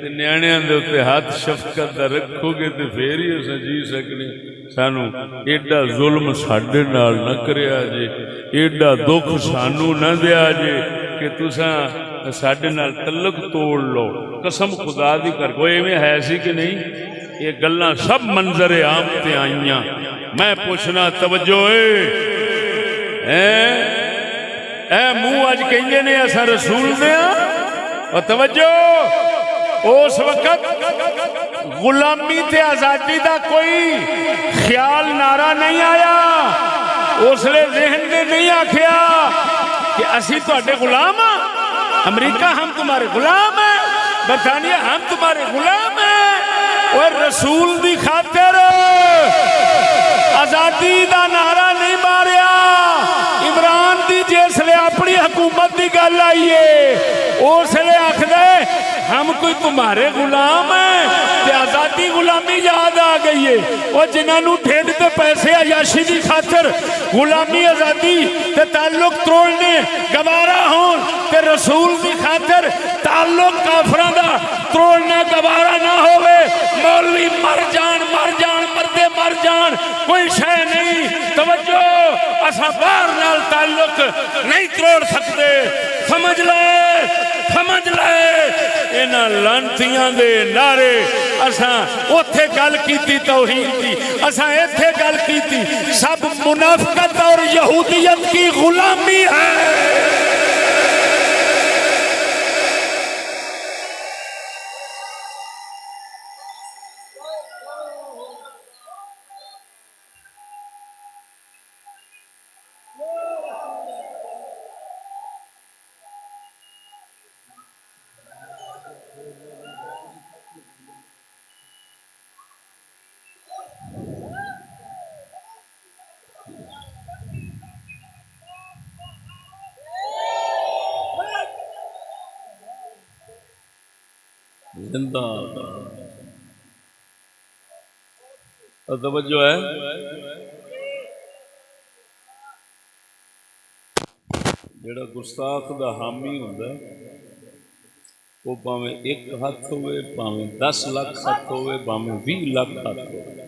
تے نیانیاں دے اوتے ہاتھ شفقت دا رکھو گے تے پھر ہی اساں جی سکنے۔ سانو ایڈا ظلم ساڈے نال نہ کریا جے، ایڈا دکھ سانو نہ دیا جے کہ تساں ساڈے نال تعلق توڑ لو۔ قسم خدا دی کر کوئی ایویں ہے سی کہ نہیں؟ یہ گلاں سب منظر عام تے آئیاں۔ میں پوچھنا توجہ اے منہ اج کہندے نے اساں رسول دے ہاں، اور توجہ اس وقت غلامی تے آزادی دا کوئی خیال نعرہ نہیں آیا، اس لئے ذہن نے نہیں آکھیا کہ اسی تواڈے غلام ہاں، امریکہ ہم تمہارے غلام ہیں، برطانیہ ہم تمہارے غلام ہیں۔ اور رسول دی خاطر آزادی دا نعرہ نہیں ماریا۔ عمران دی جس لئے اپنی حکومت دی گل آئیے، اس لئے آکھدے ہم کوئی تمہارے غلام ہیں، تے آزادی غلامی یاد آ گئی ہے۔ اور جنہاں نو ٹھنڈ تے پیسے عیاشی دی خاطر غلامی آزادی تے تعلق توڑنے گوارا ہون، تے رسول دی خاطر تعلق کافراں دا توڑنا گوارا نہ ہوئے، مولوی مر جان مردے مر جان، کوئی شے نہیں۔ توجہ، اساں باہر نال تعلق نہیں توڑ سکتے۔ سمجھ لے انہاں لانتیاں دے نعرے، اساں اوتھے گل کیتی توحید دی، اساں ایتھے گل کیتی، سب منافقت اور یہودیت کی غلامی ہے۔ زندہ توجہ ہے، جڑا گستاخ دا حامی ہوندا ہے وہ پاویں ایک ہاتھ ہوئے، پاویں 10 لاکھ ہاتھ ہوئے، پاویں 20 لاکھ ہاتھ ہوئے،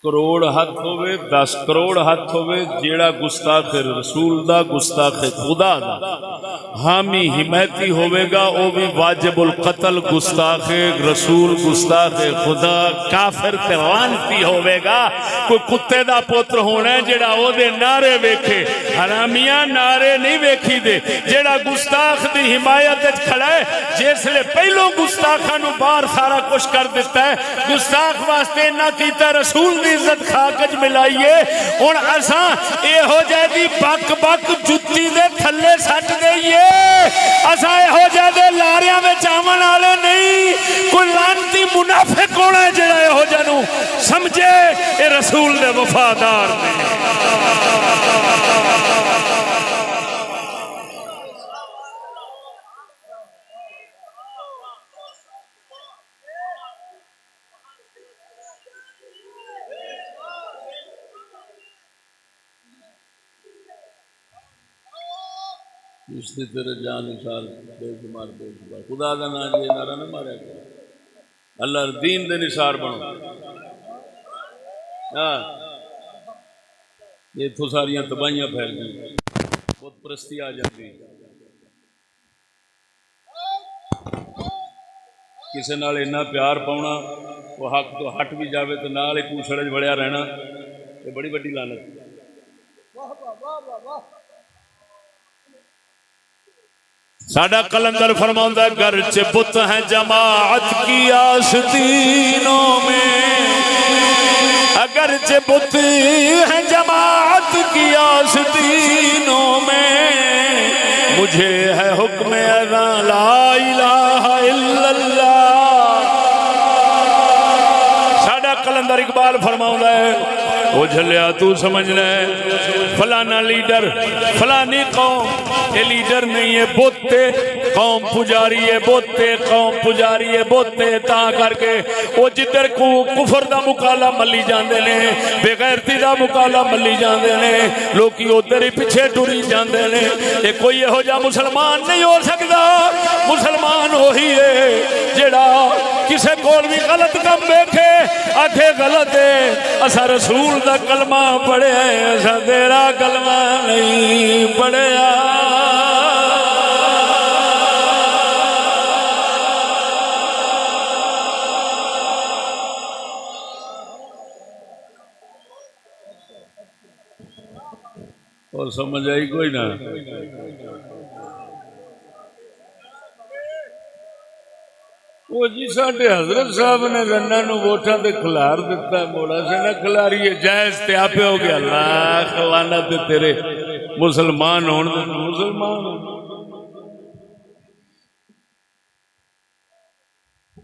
کروڑ ہاتھ ہوئے، 10 کروڑ ہاتھ ہوئے، جیڑا گستاخ رسول دا، گستاخ خدا دا حامی حمایتی ہوئے گا، وہ بھی واجب القتل، گستاخ رسول، گستاخ خدا، کافر تے لعنتی ہوئے گا۔ کوئی کتے دا پوتر ہونا ہے جیڑا او دے نعرے ویکھے، حرامیاں نعرے نہیں ویکھی دے، جیڑا گستاخ دی حمایت کھڑا ہے، جس لئے پہلو گستاخاں نو باہر سارا کچھ کر دیتا ہے، گستاخ واسطے نہ کیتا، رسول دی عزت کھاکج ملائیے۔ اور اساں اے ہو جائے دی بک بک جتی دے تھلے سٹ دئیے، اساں اے ہو جائے دے لاریاں میں چاون آلے نہیں، کوئی لانتی منافق ہونا ہے جڑا اے ہو جانو سمجھے اے رسول دے وفادار نے۔ چشتی تیرے جان نثار بے شمار بے شمار خدا کا نام جی نعرہ نہ ماریا کرو اللہ دین دے نثار بنو ہاں اتوں ساریاں تباہیاں پھیل گئی بت پرستی آ جاتی کسی نال اتنا پیار پاؤنا وہ حق تو ہٹ بھی جاوے تو نال ہی کوسڑ وڑیا رہنا یہ بڑی بڑی لعنت ساڈا کلندر فرماؤندا ہے گرچہ بت ہیں جماعت کی آستینوں میں اگرچہ بت ہیں جماعت کی آستینوں میں مجھے ہے حکم اذان لا الہ الا اللہ ساڈا کلندر اقبال فرماؤندا ہے او جھلیا تو سمجھنا ہے فلانا لیڈر فلانی قوم یہ لیڈر نہیں ہے بوتے قوم پجاری ہے بوتے قوم پجاری ہے بوتے تا کر کے وہ جدھر کو کفر دا مقالہ ملی جاندے نے بے غیرتی دا مقالہ ملی جاندے نے لوکی ادھر ہی پیچھے ٹری جاندے نے یہ کوئی ہو جا مسلمان نہیں ہو سکتا مسلمان وہی ہے جڑا کسے کول بھی غلط کم دیکھے آکھے غلط ہے اسا رسول دا کلمہ پڑھے اسا تیرا کلمہ نہیں پڑھیا اور سمجھ آئی کوئی نہ وہ جی ساڈے حضرت صاحب نے رنا نو ووٹاں تے کھلار دیتا موڑا سے نہ کھلاری ہے جائز تے آپ ہو گیا اللہ لعنت تیرے مسلمان ہون تے مسلمان ہون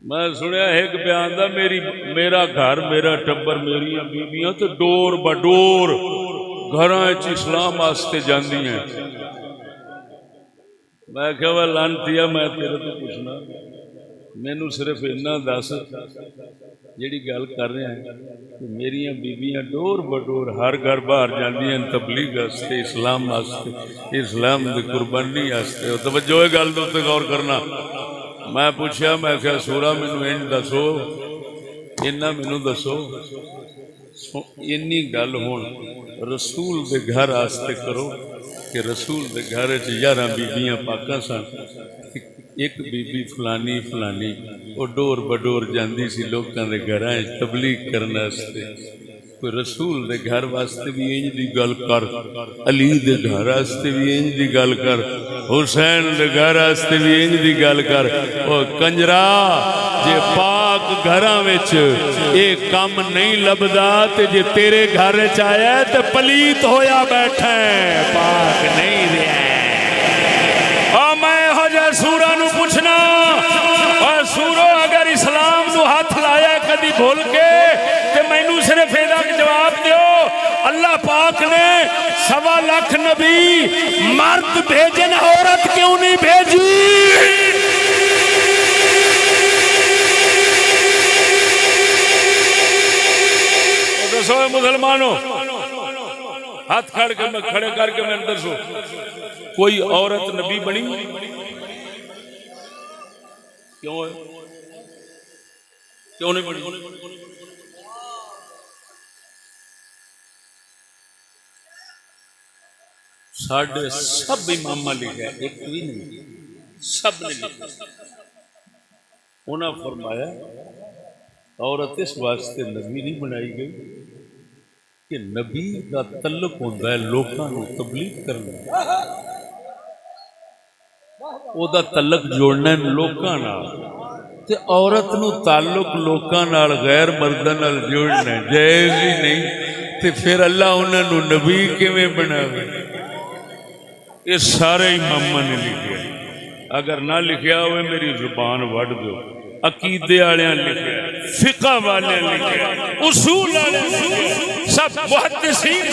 میں سنیا ایک بیان دا میرا گھر میرا ٹبر میری بیویاں تے ڈور بڈور گھراں وچ اسلام واسطے جاندی ہیں میں کہ وہ لعنتیا میں تیرے تو پوچھنا مینو صرف اتنا دس جیڑی گل کر رہے ہیں کہ میری بیویاں ڈور بڈور ہر گھر باہر جاندیاں تبلیغ واسطے اسلام واسطے اسلام دی قربانی واسطے توجہ ہے گل تے غور کرنا میں پوچھا میں کہ سورا مینو ان دسو اینا مینو دسو اینی گل ہون رسول دے گھر واسطے کرو کہ رسول دے گھر وچ 11 بیبیاں پاکاں سن ایک بی بی فلانی فلانی وہ ڈور بڈور جاندی سی لوکاں دے گھراں وچ تبلیغ کرنے واسطے کوئی رسول دے گھر واسطے بھی انج دی گل کر علی دے گھر واسطے بھی انج دی گل کر حسین دے گھر واسطے بھی انج دی گل کر او کنجرا جے پاک گھراں وچ اے کم نہیں لبدا تے جے تیرے گھر وچ آیا تے پلیت ہویا بیٹھا ہے پاک نہیں رہیا سورا نو پوچھنا اور سورو اگر اسلام نو ہاتھ لایا کدی بھول کے تے مینوں صرف ایدا جواب دیو اللہ پاک نے 1.25 لاکھ نبی مرد بھیجن عورت کیوں نہیں بھیجی دسو مسلمانوں ہاتھ کھڑے کر کے میں دسو کوئی عورت نبی بنی کیوں نہیں بڑی ساڑھے سب امامہ لکھا ہے ایک بھی نہیں سب نے لکھا انہاں فرمایا عورت اس واسطے نبی نہیں بنائی گئی کہ نبی کا تعلق ہوتا ہے لوکاں نو تبلیغ کرنا او دا تعلق جوڑنا ہے لوکاں نال تے عورت نو تعلق لوکاں نال غیر مرداں نال جوڑنا ہے جائز ہی نہیں تے پھر اللہ انہاں نو نبی کیویں بناوے یہ سارے اماماں نے لکھیا اگر نہ لکھیا ہوئے میری زبان وڈ دو عقیدے والے لکھیا فقہ والے لکھیا اصول والے سب محدثین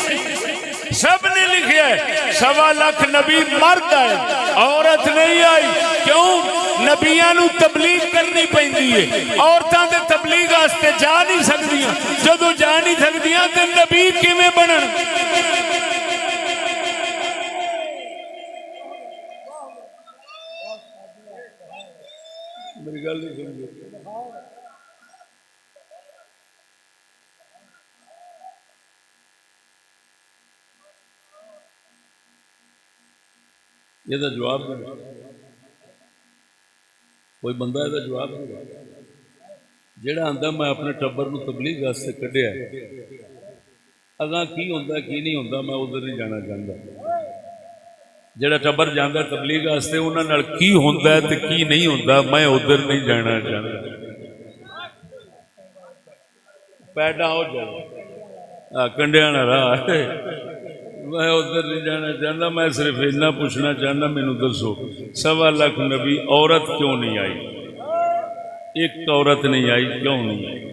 سب نے لکھیا ہے 1.25 لاکھ نبی مرد ہے عورت نہیں آئی کیوں نبیاں نو تبلیغ کرنی پیندی ہے عورتاں تے تبلیغ واسطے جا نہیں سکدیاں جدوں جا نہیں سکدیاں تے نبی کیویں بنن گل نہیں سمجھے؟ یہ جواب نہیں، کوئی بندہ یہ جواب نہیں جہاں آتا میں اپنے ٹبر نو تبلیغ واسطے کڈیا اگاں کی ہوتا کی نہیں ہوتا میں ادھر نہیں جانا چاہتا. جہاں ٹبر جانا تبلیغ واسطے انہاں نال کی ہوتا ہے تے کی نہیں ہوتا میں ادھر نہیں جانا چاہتا. پیڈا ہو جائے کنڈیا نہ راہ میں ادھر نہیں جانا چاہتا. میں صرف اتنا پوچھنا چاہنا مینوں دسو 1.25 لاکھ نبی عورت کیوں نہیں آئی؟ ایک عورت نہیں آئی، کیوں نہیں آئی؟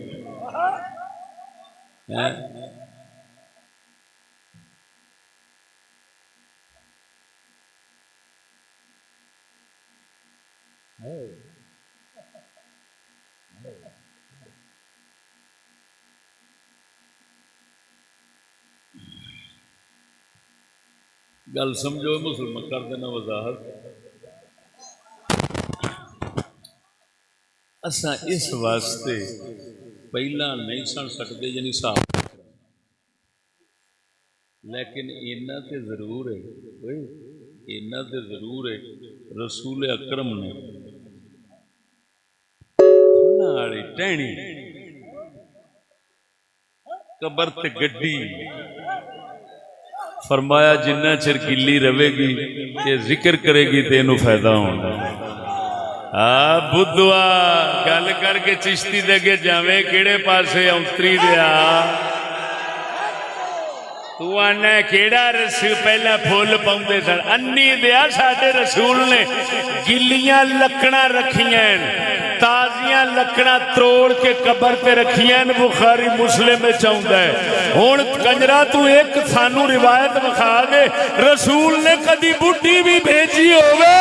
گل سمجھو مسلمان کر دینا وضاحت. اساں اس واسطے پہلا نہیں سن سکتے یعنی صاحب، لیکن اینا تے ضرور ہے، اینا تے ضرور ہے رسول اکرم نے ناڑی ٹہنی قبر تے گڈی فرمایا جنہ چر گلی رہے گی یہ ذکر کرے گی تے اینو فائدہ ہونا. بدھوا گل کر کے چشتی دے کے جاویں کیڑے پاسے اونتری دیا تو آنا کیڑا رسول پہلا پھول پاؤندے سن انی دیا ساڈے رسول نے گلیاں لکڑاں رکھیاں تازیاں لکڑاں تروڑ کے قبر تے رکھیاں. بخاری مسلم میں چاہتا ہے ہن کنجرا تو ایک سانو روایت بخا دے رسول نے کدی بڈھی بھی بھیجی ہوے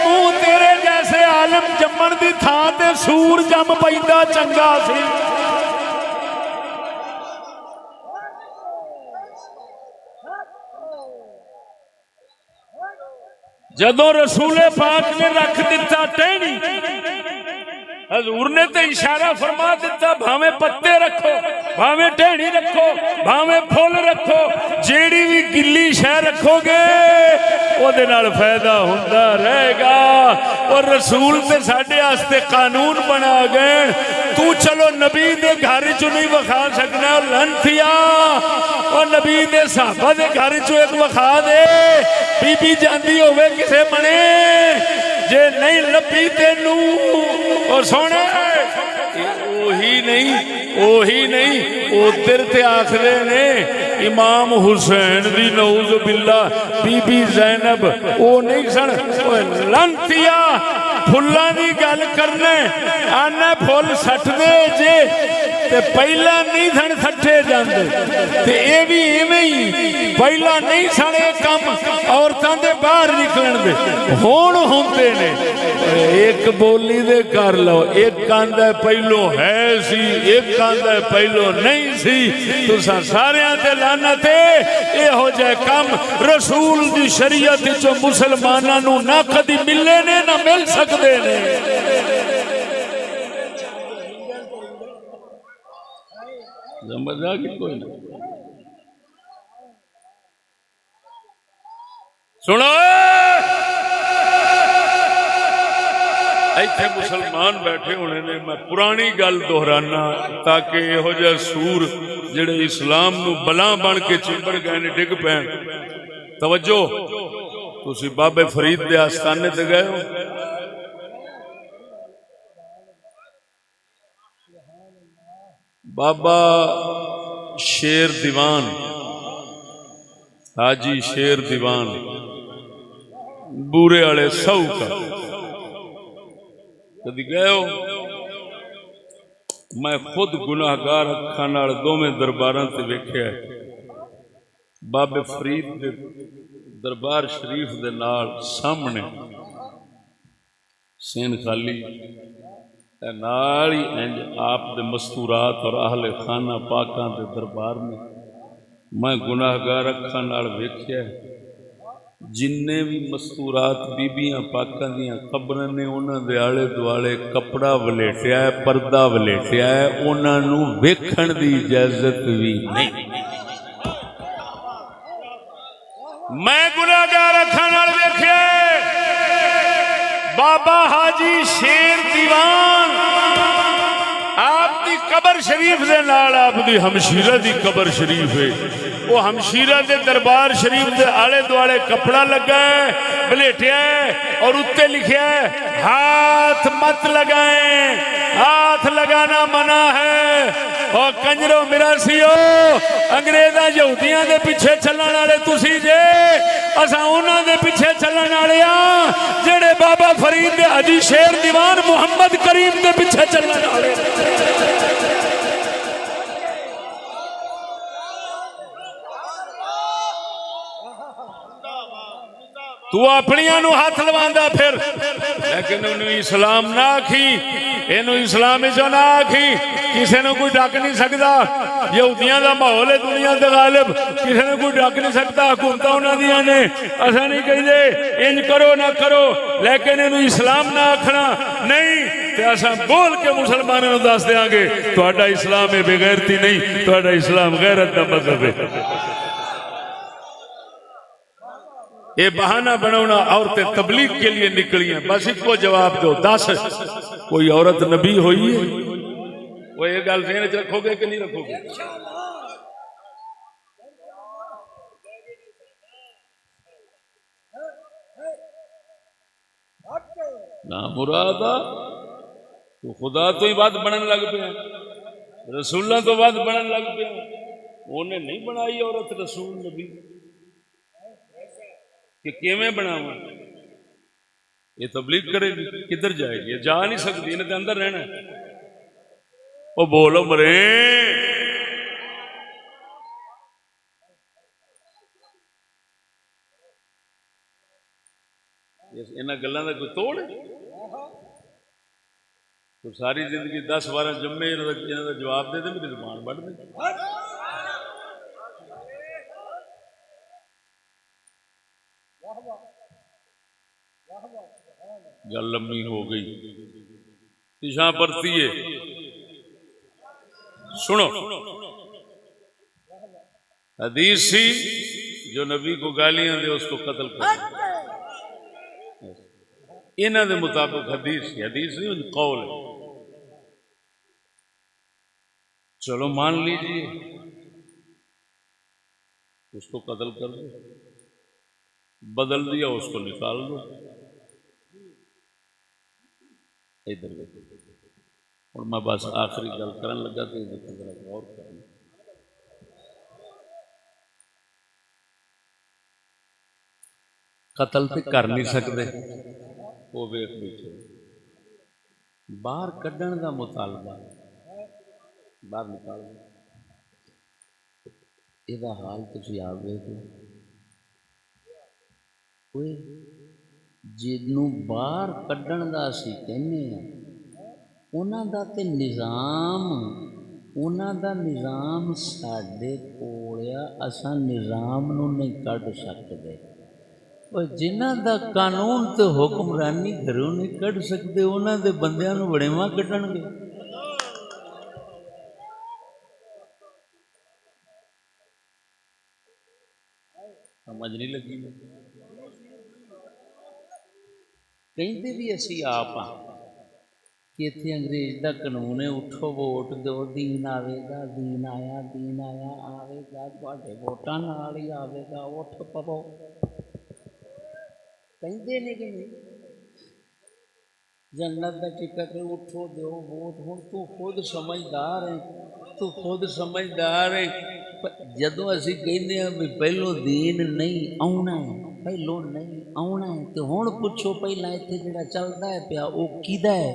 منہ تیرے جیسے عالم جمن دی تھان تے سور جم پیندا چنگا سی. جدو رسول پاک نے رکھ دیتا ٹہنی حضور نے تو اشارہ فرما دیتا بھاویں پتے رکھو بھاویں ٹہنی رکھو بھاویں پھول رکھو جیڑی بھی گلی شے رکھو گے وہ دے نال فائدہ ہوندا رہے گا. اور رسول تے ساڈے واسطے قانون بنا گئے تو چلو نبی دے گھر چوں نہیں وکھا سکنا لنتھیا اور نبی دے صحابہ دے گھر چوں ایک وکھا دے بی بی جاندی ہوے کسے بنے جے نہیں لبھی تینوں اور سونا اوہی نہیں ادھر تے آخرے نے امام حسین دی نعوذ باللہ بی بی زینب او نہیں سن لنتیا پھلاں دی گل کرنے آنا پھول سٹ دے جے تے پہلا نہیں سن سٹے جاندے تے اے بھی ایویں ہی پہلا نہیں سن اے کم عورتاں دے باہر نکلن دے ہون ہوندے نے. ایک بولی دے کر لو ایک کاندا پہلو ہے سی ایک کاندا پہلو نہیں سی تساں ساریاں تے لعنت اے ہو جائے کم رسول دی شریعت چوں مسلماناں نو نہ کدی ملے نے نہ مل سکدے نے. سمجھا کہ کوئی نہیں سنو ایتھے مسلمان بیٹھے ہونے نے میں پرانی گل دہرانا تاکہ یہو جہا سور جڑے اسلام نو بلاں بن کے چمبڑ گئے نے ڈگ پین. توجہ تسی بابے فرید دے آستانے تے گئے ہو؟ بابا شیر دیوان حاجی شیر دیوان بورے والے سو کا کدی گئے ہو؟ میں خود گناہگار اکھاں نال دوویں درباراں تے ویکھیا ہے. بابے فرید دے دربار شریف دے نال سامنے سین خالی نال ہی انج آپ دے مستورات اور اہل خانہ پاکاں دے دربار میں گناہگار اکھاں نال ویکھیا ہے. جننے بھی مستورات بیبیاں پاکاں دیاں قبراں نے انہاں دے آلے دوالے کپڑا ولیٹیا ہے، پردہ ولیٹیا ہے، انہاں نو ویکھن دی اجازت بھی نہیں۔ میں گناہگار اکھاں نال ویکھیا بابا حاجی شیر دیوان آپ دی قبر شریف دے نال آپ دی ہمشیرہ دی قبر شریف ہے، وہ ہمشیرہ دے دربار شریف دے آلے دوالے کپڑا لگا ہے، بلیٹیا ہے، اور اتنے لکھیا ہے ہاتھ مت لگائیں، ہاتھ لگانا منع ہے۔ اور کنجرو مراسیو انگریزاں یہودیاں دے پیچھے چلن والے تسی جے، اساں انہاں دے پیچھے چلن والے ہاں جڑے بابا فرید دے حاجی شیر دیوان محمد کریم دے پیچھے چلن والے۔ تو اپنیاں نو ہاتھ لواندا پھر، لیکن انہوں اسلام نہ آکھی، انہوں اسلام جو نہ آکھی، کسی نے کوئی ڈک نہیں سکتا۔ یہودیاں دا ماحول ہے دنیا دے غالب، کسی نے کوئی ڈک نہیں سکتا، حکومتاں انہاں دیاں نے، اساں نہیں کہندے انج کرو نہ کرو، لیکن انہوں اسلام نہ آکھنا نہیں تے اساں بول کے مسلمانوں نو دس دیاں گے تہاڈا اسلام ہے بے غیرتی نہیں، تہاڈا اسلام غیرت دا مذہب ہے۔ یہ بہانہ بناونا عورتیں تبلیغ کے لیے نکلی ہیں، بس ایک کو جواب دو، 10 کوئی عورت نبی ہوئی ہے؟ وہ یہ گل ذہن وچ رکھو گے کہ نہیں رکھو گے؟ نہ مراد تو خدا تو ہی بات بنن لگ پیا، رسولوں تو بات بنن لگ پیا، انہیں نہیں بنائی عورت رسول نبی کہ کیویں بناواں؟ یہ تبلیغ کرے گی کدھر جائے گی؟ یہ جا نہیں سکتی، انہیں تو اندر رہنا ہے۔ او بولو مرے، انہاں گلاں دا کوئی توڑ ہے؟ تو ساری زندگی 10-12 جمعے انہاں دا جواب دے دے، میری زبان بڑھ دے۔ گل لمبی ہو گئی، پیچھا پرتی ہے، سنو۔ حدیث سی جو نبی کو گالیاں دے اس کو قتل کر، انہاں دے مطابق حدیث سی، حدیث نہیں قول ہے۔ چلو مان لیجئے اس کو قتل کر دو، بدل دیا اس کو نکال دو۔ ادھر اور میں بس آخری گل کرن لگا تو ادھر ذرا غور کرنا۔ قتل تے کر نہیں سکتے، وہ ویکھ بیٹھے، باہر کڈن دا مطالبہ، باہر نکال دو۔ یہ حال تسی آپ ویکھو، کوئی جنوں باہر کڈن دا اسی کہنے ہیں، انہاں دا تے نظام، انہاں دا نظام ساڈے کول آ، اساں نظام نو نہیں کڈ سکدے۔ اور جنہاں دا قانون تے حکمرانی گھروں نہیں کڈ سکدے، انہاں دے بندیاں نو وڑیواں کڈن گے۔ سمجھ نہیں لگی؟ کہندے بھی اسی آپ ہاں کہ اتنے انگریز دا قانون ہے، اٹھو ووٹ دو، دین آوے گا، دین آیا، دین آیا، آوے گا، تواڈے ووٹاں نال ہی آوے گا، اٹھ پو۔ کہندے نے کہ نہیں جنت دا ٹکٹ ہے، اٹھو دیو ووٹ۔ ہن تو خود سمجھدار ہے، تو خود سمجھدار ہے، جدوں اسی کہندے ہیں بھی پہلو دین نہیں آنا ہے، پہلو نہیں آنا ہے، تو ہن پوچھو پہلا اتنے جڑا چلتا ہے پیا وہ کیدا ہے؟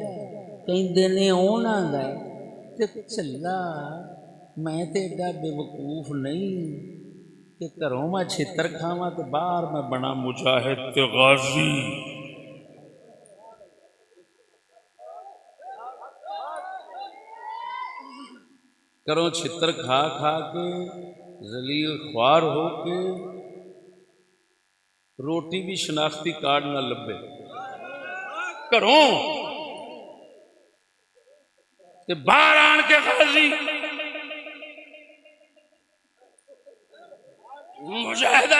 کہندے نے آنا دا ہے۔ تے چلا میں تے ایڈا بے وقوف نہیں کہ گھروں میں چھتر کھاواں تے باہر میں بنا مجاہد تے غازی۔ کروں چھتر کھا کھا کے ذلیل خوار ہو کے روٹی بھی شناختی کارڈ نہ لبے گھروں تے باہر آن کے غازی مجاہد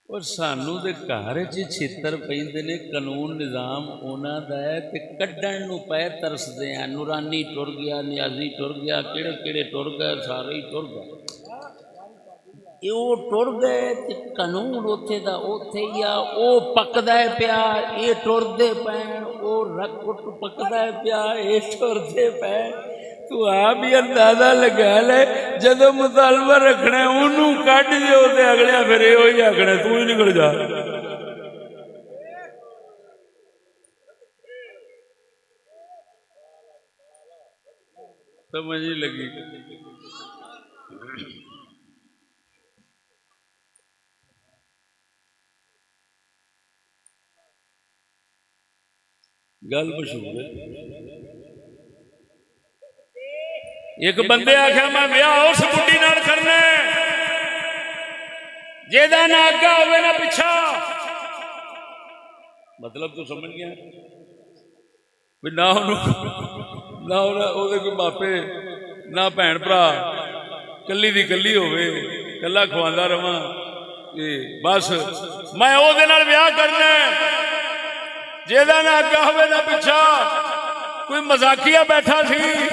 اور سانو دے گھر چھتر پیندے نے قانون نظام انہاں دا ہے تے کڈن نو پے ترسدے ہیں نورانی ٹر گیا نیازی ٹر گیا کیڑے کیڑے ٹر گئے سارے ہی ٹر گئے وہ ٹر گئے تے قانون اوتھے دا اوتھے یا او پکدا ہے پیا اے ٹردے پین او رکٹ پکدا ہے پیا اے ٹردے پین تو آپ بھی اندازہ لگا لے جدو مطالبہ رکھنا ہے انہوں کٹ دیو تے اگلے پھر یہ ہوئی آکھنا تو ہی نکل جا سمجھ ہی لگی گل مشہور ہے ایک بندے آخیا میں بیاہ اس بڈھی نال کرنا جیدا نہ اگا ہوئے نہ پچھا مطلب تو سمجھ گیا نہ کوئی ماپے نہ بھن برا کلی دی کلی ہوئے کلا کھواندا رواں بس میں او دے نال بیاہ کرنا جیدا نہ اگا ہوئے نہ پچھا کوئی مزاقیہ بیٹھا سی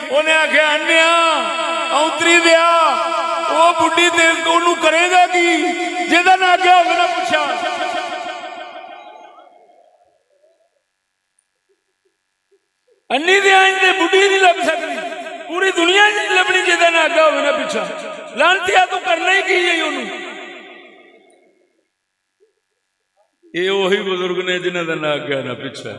انہیں آخیا انیا اونتری دیا وہ بڈھی انہوں کرے گا کی جہاں نہ آگے ہوگا نہ پوچھا انی دیا بڈھی نہیں لب سکتی پوری دنیا نہیں لبنی جہاں نہ آگے ہوگا نہ پوچھا لانتیا تو کرنا ہی کی ہے انہوں یہ وہی بزرگ نے جنہوں کا نہ آگے نہ پچھا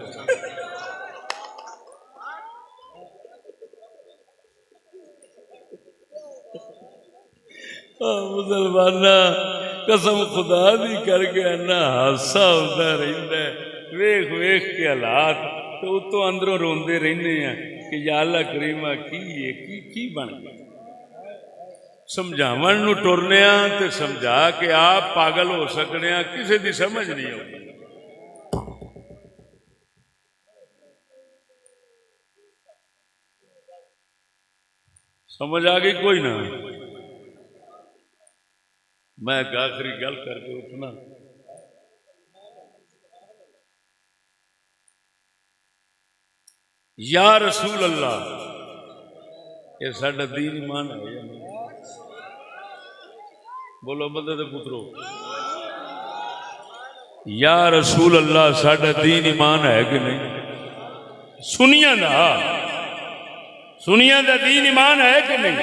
مسلمان قسم خدا دی کر کے انا حادثہ ہوتا رہتا ہے ویخ ویخ کے حالات تو اتوں اندروں روندے رہنے ہیں کہ یا اللہ کریمہ کی بن گیا سمجھاون نو ٹرنے تے سمجھا کہ آپ پاگل ہو سکنے کسی دی سمجھ نہیں ہوگی سمجھ آ گئی کوئی نہ میں ایک آخری گل کر کے اٹھنا یا رسول اللہ یہ ساڈا دین ایمان ہے یا نہیں بولو مدد پترو یا رسول اللہ ساڈا دین ایمان ہے کہ نہیں سنیا دا دین ایمان ہے کہ نہیں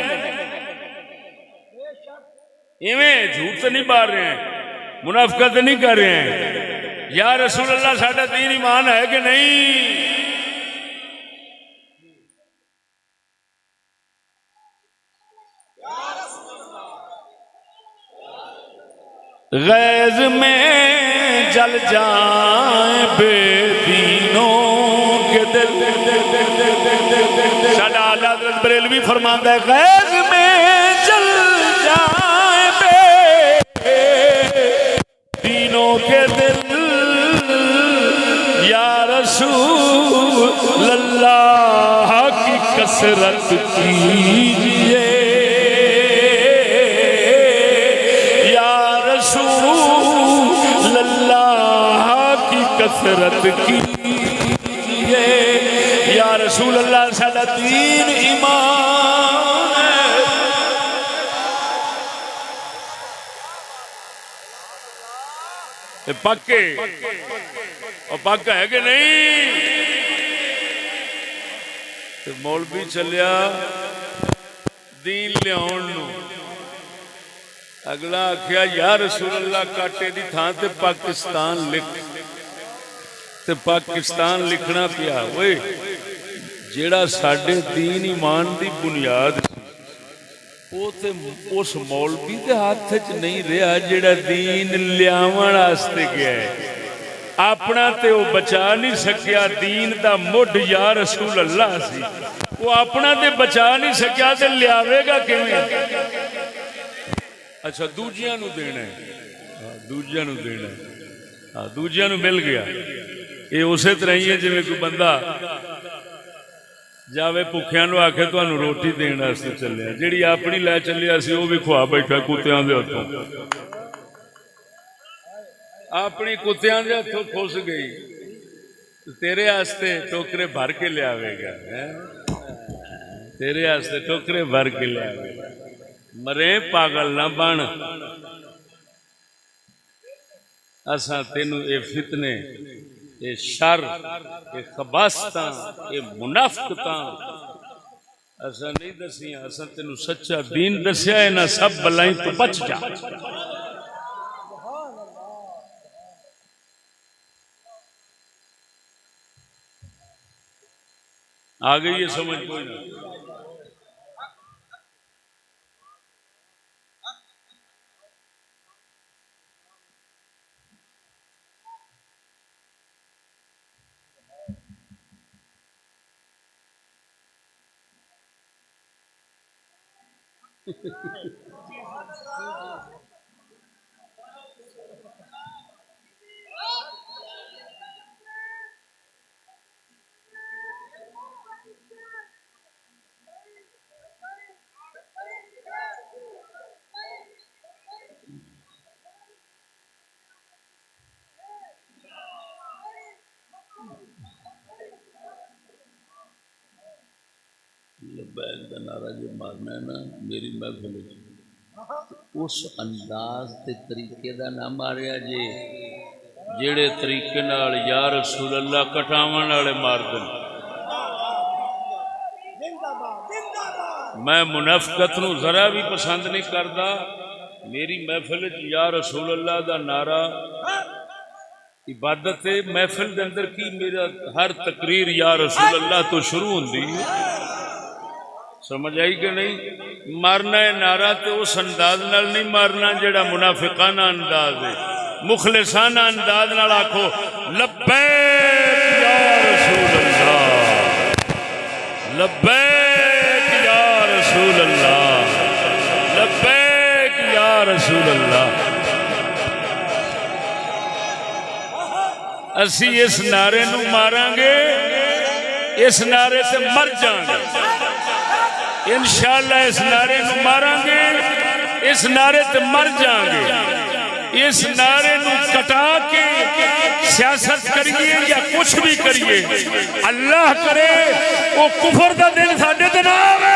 ایویں جھوٹ تو نہیں مار رہے ہیں منافقت نہیں کر رہے ہیں یا رسول اللہ ساڈا دین ایمان ہے کہ نہیں غیظ میں جل جائیں بے دینوں کے دل ساڈا اعلیٰ حضرت بریلوی فرماتا ہے غیظ میں جل جائیں بے دینوں کے دل یا رسول اللہ کی کثرت کیجئے کثرت کیجئے یا رسول اللہ ساڈا دین ایمان ہے پکے اور پکا ہے کہ نہیں مولوی چلیا دین لیاؤن نو اگلا آخیا یا رسول اللہ کاٹے دی تھان تے پاکستان لکھ تے پاکستان لکھنا پیا ہوئے جیڑا ساڈے دین ایمان دی بنیاد وہ تے اس مولوی دے ہاتھ وچ نہیں رہا جیڑا دین لیاون واسطے گیا ہے اپنا تے وہ بچا نہیں سکیا دین دا مڈ یا رسول اللہ سی وہ اپنا تے بچا نہیں سکیا تے لیاوے گا کیویں اچھا دوجیاں نو دینا ہے، دوجیاں نو دینا ہے، دوجیاں نو مل گیا۔ یہ اسی طرح ہی ہے جی کوئی بندہ جاوے بھوکیاں نو آکھے تانوں روٹی دین واسطے چلیا، جیڑی اپنی لے چلیا سی وہ بھی کھوا بیٹھا کتیاں دے ہتھوں، اپنی کتیاں دے ہتھوں کھس گئی، تیرے واسطے ٹوکرے بھر کے لے آوے گا، تیرے واسطے ٹوکرے بھر کے لے آوے گا۔ مرے پاگل نہ بن، اساں تینوں اے فتنے، اے شر، اے خباثتاں، اے منافقتاں اساں نہیں دسیاں، اساں تینوں سچا دین دسیا، انہاں سب بلائیں تو بچ جا۔ آ گئی یہ سمجھ کوئی نہ؟ لبیک کا نعرہ جو مارنا ہے نا میری محفل اس انداز تے طریقے دا نہ ماریا جے جیڑے طریقے نال یا رسول اللہ کٹاون والے مار دن۔ میں منافقت نو ذرا بھی پسند نہیں کردا، میری محفل یا رسول اللہ دا نعرہ عبادت ہے۔ محفل دے اندر کی میرا ہر تقریر یا رسول اللہ تو شروع ہوندی ہے، سمجھ آئی کہ نہیں؟ مارنا ہے نعرہ تے اس انداز نال نہیں مارنا جڑا منافقانہ انداز ہے، مخلصانہ انداز نال آکھو لبیک یا رسول اللہ، لبیک یا رسول اللہ، لبیک یا رسول اللہ۔ اسی اس نعرے نو ماراں گے، اس نعرے سے مر جائیں گے انشاءاللہ، اس نعرے نو ماریں گے، اس نعرے تے مر جائیں گے۔ اس نعرے نو کٹا کے سیاست کریے یا کچھ بھی کریے، اللہ کرے وہ کفر دا دن ساڈے تے نہ آوے۔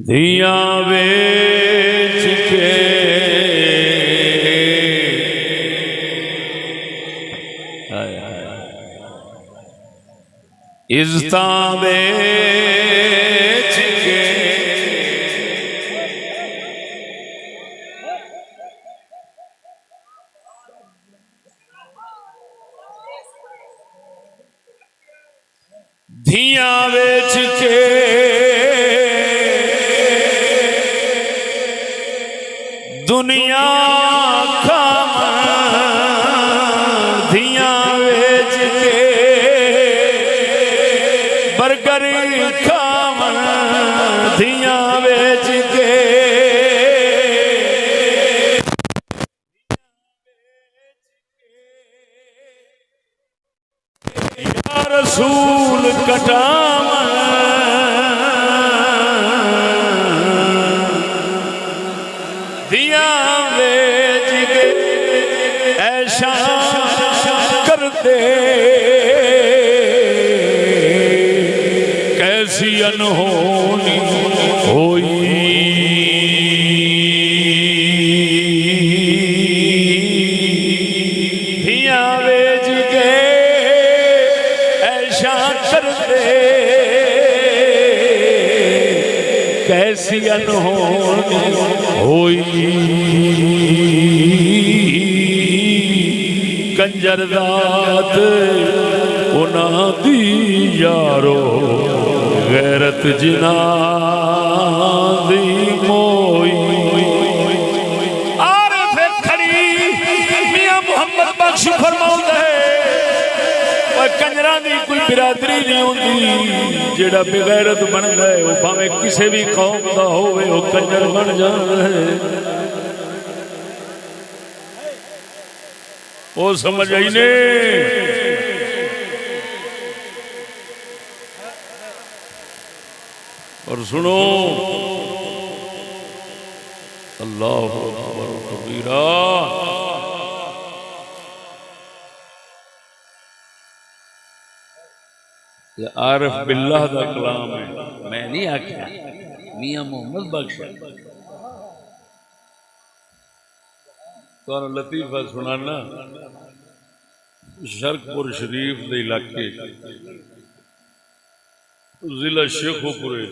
دھیاں بیچ کے عزتاں بیچ کے دھیاں بیچ کے دنیا کھام دھیاں بیچ کے برگر کھام دھیاں بیچ کے یا رسول کٹام کرتے کیسی انہونی ہوئی دھیاں بیچ کے حسین ہوئی کنجر ذات انہاں دی یارو غیرت جناں دی موئی عارف کھڑی میاں محمد بخش فرماؤں ہے کنجراں دی کوئی برادری نہیں ہوندی جیڑا بغیرت بندا ہے وہ بھاویں کسے بھی قوم دا ہوے وہ کنجر بن جاندا ہے وہ سمجھ آئی نہیں اور سنو اللہ اکبر کبیرہ یہ عارف باللہ دا کلام ہے میں نہیں آکھیا میاں محمد بخش تو لطیفہ سنانا شرک پور شریف دے علاقے ضلع شیخوپورے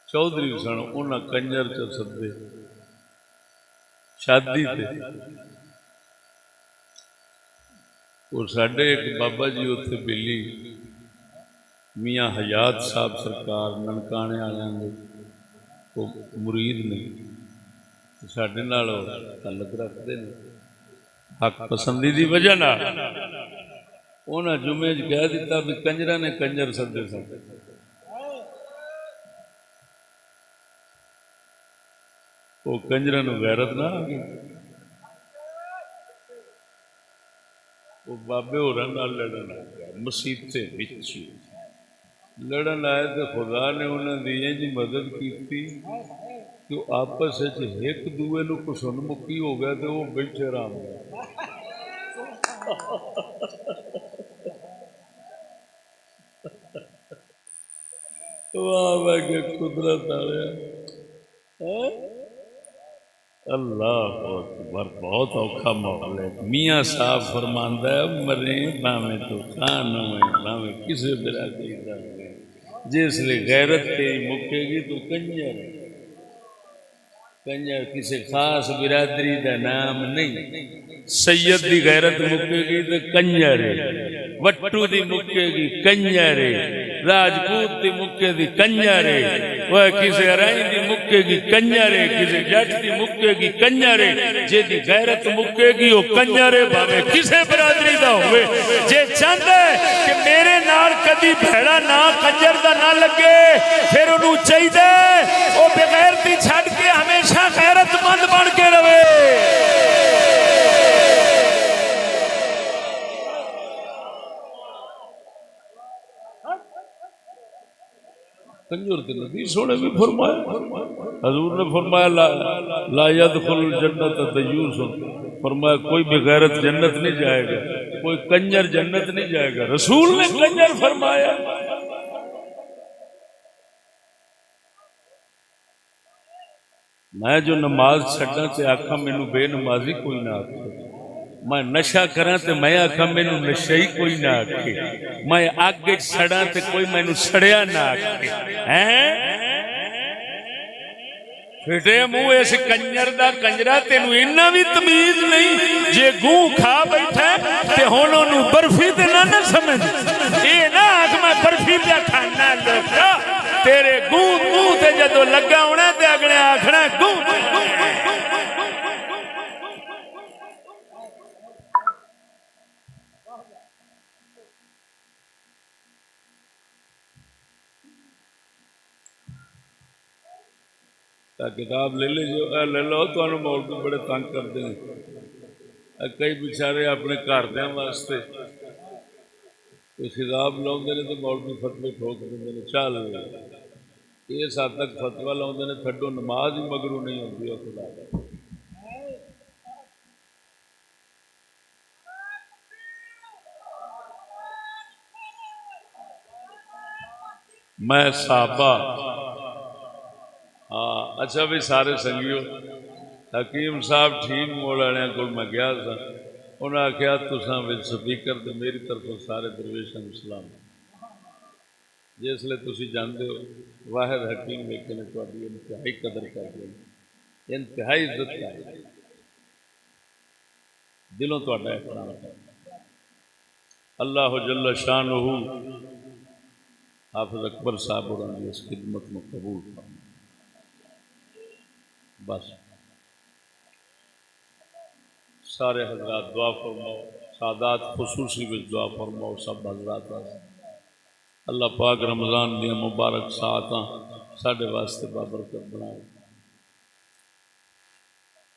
چودھری سن انہاں کنجر چ سدے شادی تے اور ساڈے ایک بابا جی اتنے بیلی میاں حیات صاحب سرکار ننکانے والوں کے وہ مرید نے ساڈے نال تعلق رکھتے ہیں حق پسندی دی وجہ نہ انہاں جمعے کہہ دیتا بھی کنجرا نے کنجر سدے سن وہ کنجرا نو غیرت نہ آ گئی وہ بابے ہوراں نال لڑن آ گیا مسیتے وچ لڑن آئے تو خدا نے انہوں نے انج مدد کی کہ آپس ایک دوے نو کسن مکی ہو گیا تو وہ بیٹھے آرام واہ کہ قدرت آیا اللہ اکبر بہت اوکھا ماحول ہے میاں صاحب فرماندا ہے مرے باویں تو خان ہوئے باویں کسے برادری دا جس لیے غیرت تیری مکے گی تو کنجر کنجر کسی خاص برادری دا نام نہیں سید دی غیرت مکے گی تو کنجر وٹو دی مکے گی کنجر راجپوت دی مکے دی کنجر وہ کسی ارائی دی مکے گی کنجر کسی جٹ دی مکے گی کنجر جے دی غیرت مکے گی وہ کنجر بھاویں کسے برادری دا ہوئے جے چاہتا ہے کہ میرے نال کدی بھیڑا نہ کنجر دا نہ لگے پھر انہوں چاہیے وہ بغیرتی چھڑ کے ہمیشہ غیرت مند بن کے رہے کنجر کے نبی سونے بھی فرمایا حضور نے فرمایا لا يدخل الجنت دیوس فرمایا کوئی بغیرت جنت نہیں جائے گا کوئی کنجر جنت نہیں جائے گا رسول نے کنجر فرمایا میں جو نماز چھڑنا تے آکھا مینوں بے نمازی کوئی نہ آکھے میں نشہ کراں تے میں آکھا مینوں نشئی کوئی نہ آکھے میں اگ وچ سڑاں تے کوئی مینوں سڑیا نہ آکھے ہیں پھٹے منہ اس کنجر دا کنجرا تینوں اینا بھی تمیز نہیں جے گوں کھا بیٹھا تے ہن اونوں برفی تے نہ سمجھ اے نہ آکھ میں برفی پیا کھانا لوکا تیرے گوں منہ تے جدوں لگا ہونا تے اگلے آکھنا گوں کتاب لے لے جو لے لو تو مولوی بڑے تنگ کرتے ہیں کئی بیچارے اپنے گھردیاں واسطے کوئی خطاب لاؤندے نے تو مولوی فتوے ٹھوک دیندے نے چل اس حد تک فتوا لاؤندے نے تھڈو نماز ہی مگرو نہیں ہوندی خدا دا میں صحابہ ہاں اچھا بھی سارے سنگیو حکیم صاحب ٹھیک مولانا کو میں گیا تھا انہوں نے آخیا تساں وچ سپیکر تے میری طرف سارے درویشاں نوں سلام جس لئے تسی جانتے ہو واحد حکیم لیکن تھوڑی انتہائی قدر کرتے ہیں، انتہائی عزت کرتے ہیں، دلوں تھوڑا احترام کرتے ہیں۔ اللہ جل شانہ حافظ اکبر صاحب اور اس خدمت میں قبول فرمائے۔ بس سارے حضرات دعا فرماؤ، سادات خصوصی بھی دعا فرماؤ، سب حضرات اللہ پاک رمضان دیا مبارک ساعتاں ساڈے واسطے بابرکت بنائے۔